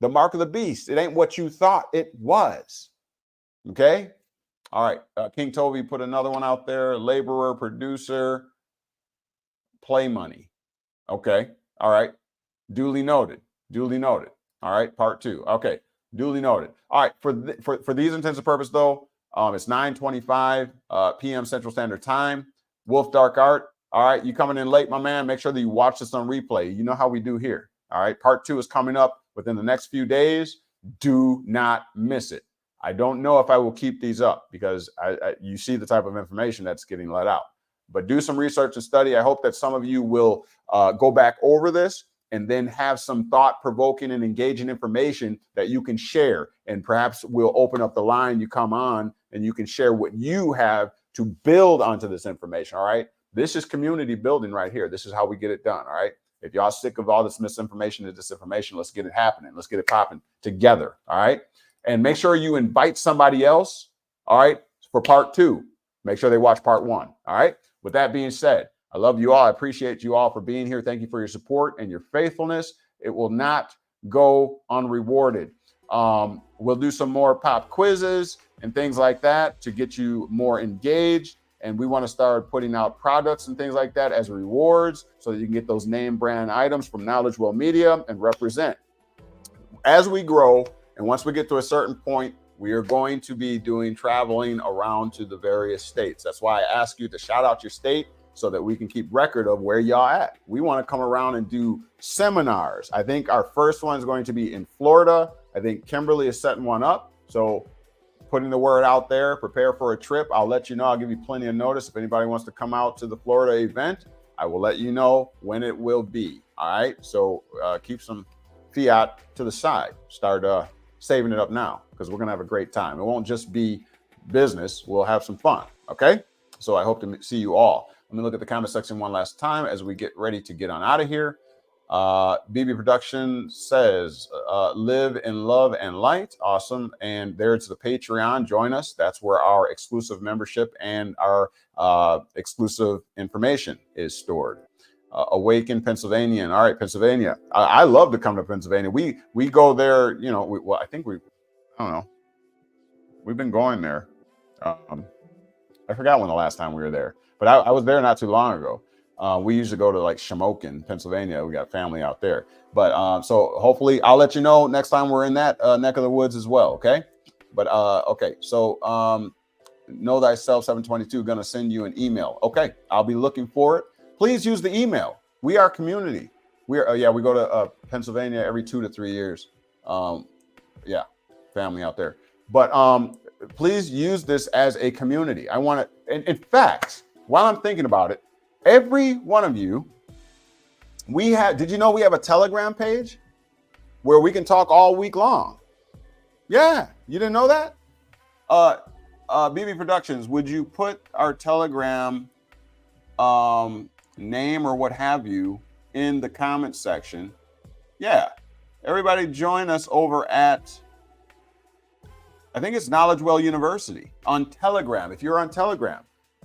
the mark of the beast. It ain't what you thought it was. Okay. All right. King Toby put another one out there. Laborer, producer, play money. Okay. All right. Duly noted. Duly noted. All right. Part 2. Okay. Duly noted. All right. For these intents and purposes, though, it's 9:25 p.m. Central Standard Time. Wolf Dark Art. All right. You coming in late, my man. Make sure that you watch this on replay. You know how we do here. All right. Part 2 is coming up within the next few days. Do not miss it. I don't know if I will keep these up, because you see the type of information that's getting let out. But do some research and study. I hope that some of you will go back over this and then have some thought-provoking and engaging information that you can share. And perhaps we'll open up the line, you come on, and you can share what you have to build onto this information, all right? This is community building right here. This is how we get it done, all right? If y'all sick of all this misinformation and disinformation, let's get it happening. Let's get it popping together, all right? And make sure you invite somebody else, all right, for part 2. Make sure they watch part 1, all right? With that being said, I love you all. I appreciate you all for being here. Thank you for your support and your faithfulness. It will not go unrewarded. We'll do some more pop quizzes and things like that to get you more engaged. And we want to start putting out products and things like that as rewards, so that you can get those name brand items from Knowledge Well Media and represent. As we grow, and once we get to a certain point, we are going to be doing traveling around to the various states. That's why I ask you to shout out your state, so that we can keep record of where y'all at. We want to come around and do seminars. I think our first one is going to be in Florida. I think Kimberly is setting one up. So putting the word out there, prepare for a trip. I'll let you know. I'll give you plenty of notice. If anybody wants to come out to the Florida event, I will let you know when it will be. All right. So keep some fiat to the side. Start saving it up now, because we're going to have a great time. It won't just be business. We'll have some fun. Okay. So I hope to see you all. Let me look at the comment section one last time as we get ready to get on out of here. BB Production says, live in love and light. Awesome. And there's the Patreon. Join us. That's where our exclusive membership and our exclusive information is stored. Awaken Pennsylvania. All right, Pennsylvania. I love to come to Pennsylvania. We go there, you know, well, I think I don't know. We've been going there. I forgot when the last time we were there, but I was there not too long ago. We used to go to like Shamokin, Pennsylvania. We got family out there. But so hopefully I'll let you know next time we're in that neck of the woods as well. Okay. But okay. So Know Thyself 722 going to send you an email. Okay. I'll be looking for it. Please use the email. We are community. We are, we go to Pennsylvania every 2 to 3 years. Yeah. Family out there. But please use this as a community. I want to, in fact, while I'm thinking about it, every one of you, did you know we have a Telegram page where we can talk all week long? Yeah, you didn't know that? BB Productions, would you put our Telegram name or what have you in the comment section? Yeah, everybody join us over at, I think it's Knowledge Well University on Telegram. If you're on Telegram,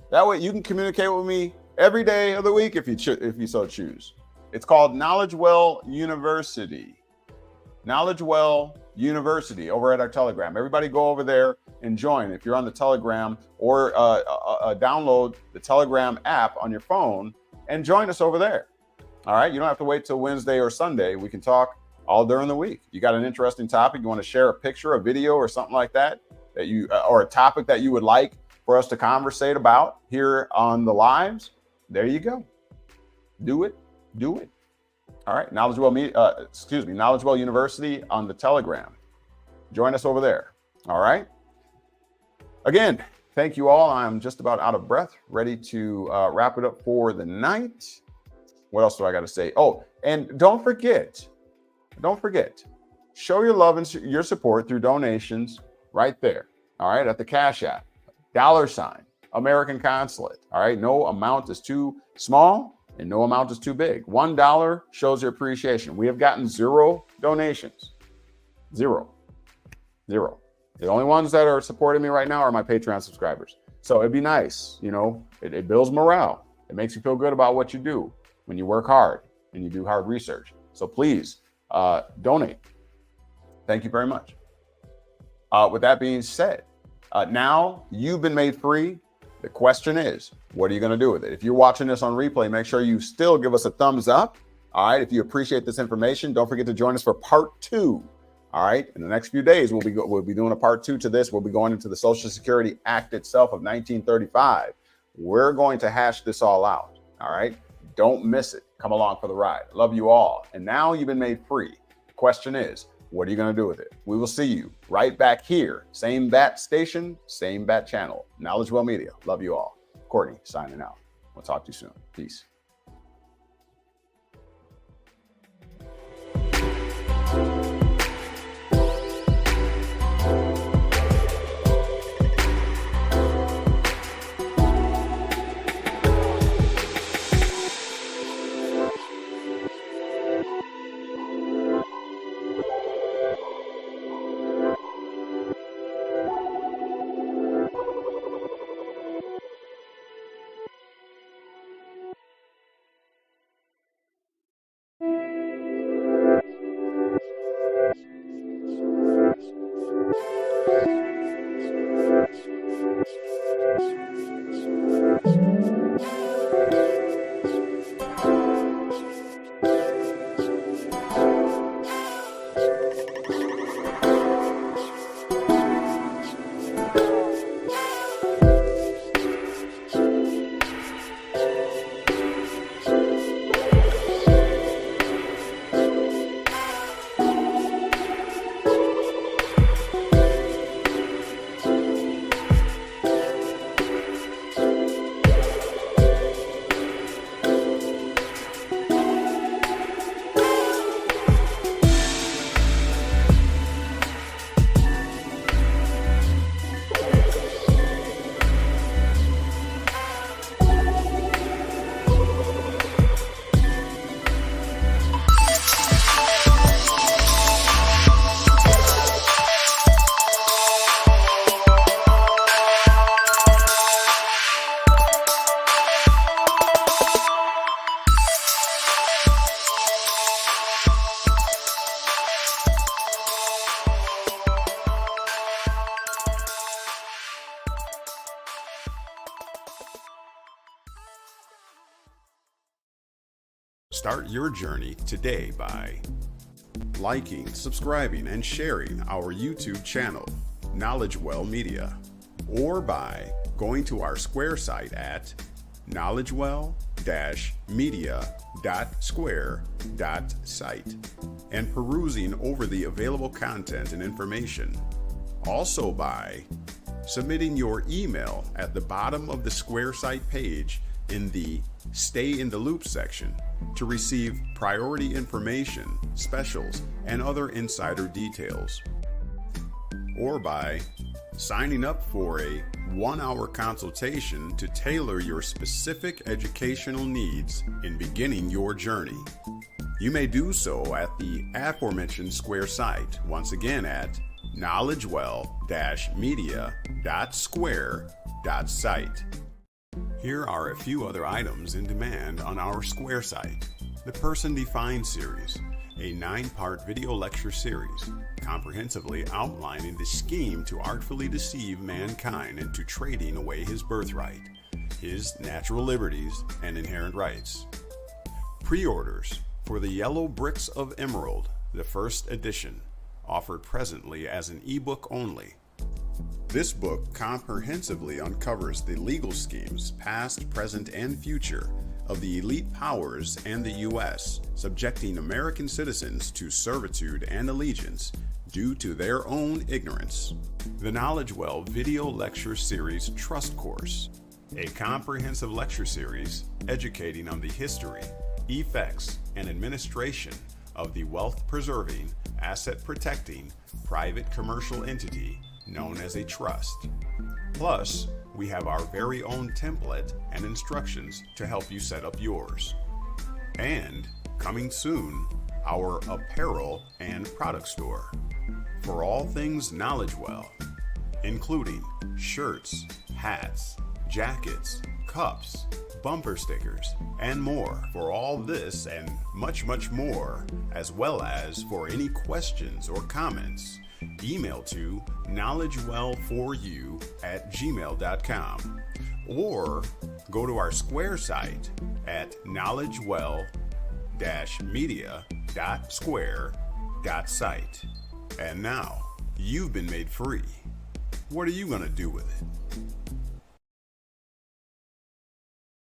that way you can communicate with me every day of the week if you so choose. It's called Knowledge Well University. Knowledge Well University over at our Telegram. Everybody go over there and join if you're on the Telegram, or download the Telegram app on your phone and join us over there. All right, you don't have to wait till Wednesday or Sunday. We can talk all during the week. You got an interesting topic, you want to share a picture, a video, or something like that, or a topic that you would like for us to conversate about here on the lives, there you go. Do it. All right, Knowledge Well University on the Telegram. Join us over there. All right. Again, thank you all. I'm just about out of breath, ready to wrap it up for the night. What else do I got to say? Oh, and don't forget, show your love and your support through donations right there. All right, at the Cash App, $, American consulate. All right. No amount is too small and no amount is too big. $1 shows your appreciation. We have gotten 0 donations. 0. The only ones that are supporting me right now are my Patreon subscribers. So it'd be nice. You know, it builds morale. It makes you feel good about what you do when you work hard and you do hard research. So please donate. Thank you very much. With that being said, now you've been made free. The question is, what are you going to do with it? If you're watching this on replay, make sure you still give us a thumbs up. All right. If you appreciate this information, don't forget to join us for part 2. All right. In the next few days, we'll be doing a part 2 to this. We'll be going into the Social Security Act itself of 1935. We're going to hash this all out. All right. Don't miss it. Come along for the ride. Love you all. And now you've been made free. The question is, what are you going to do with it? We will see you right back here. Same bat station, same bat channel. Knowledge Well Media. Love you all. Courtney signing out. We'll talk to you soon. Peace. Start your journey today by liking, subscribing, and sharing our YouTube channel, Knowledge Well Media, or by going to our Square site at knowledgewell-media.square.site and perusing over the available content and information. Also by submitting your email at the bottom of the Square site page in the Stay in the Loop section to receive priority information, specials, and other insider details. Or by signing up for a 1-hour consultation to tailor your specific educational needs in beginning your journey. You may do so at the aforementioned Square site, once again at knowledgewell-media.square.site. Here are a few other items in demand on our Square site. The Person Defined series, a 9-part video lecture series, comprehensively outlining the scheme to artfully deceive mankind into trading away his birthright, his natural liberties, and inherent rights. Pre-orders for The Yellow Bricks of Emerald, the first edition, offered presently as an ebook only. This book comprehensively uncovers the legal schemes, past, present, and future, of the elite powers and the U.S., subjecting American citizens to servitude and allegiance due to their own ignorance. The Knowledge Well Video Lecture Series Trust Course, a comprehensive lecture series educating on the history, effects, and administration of the wealth-preserving, asset-protecting, private commercial entity known as a trust. Plus, we have our very own template and instructions to help you set up yours. And coming soon, our apparel and product store for all things KnowledgeWell, including shirts, hats, jackets, cups, bumper stickers, and more. For all this and much, much more, as well as for any questions or comments, email to knowledgewell4u@gmail.com or go to our Square site at knowledgewell-media.square.site. And now, you've been made free. What are you going to do with it?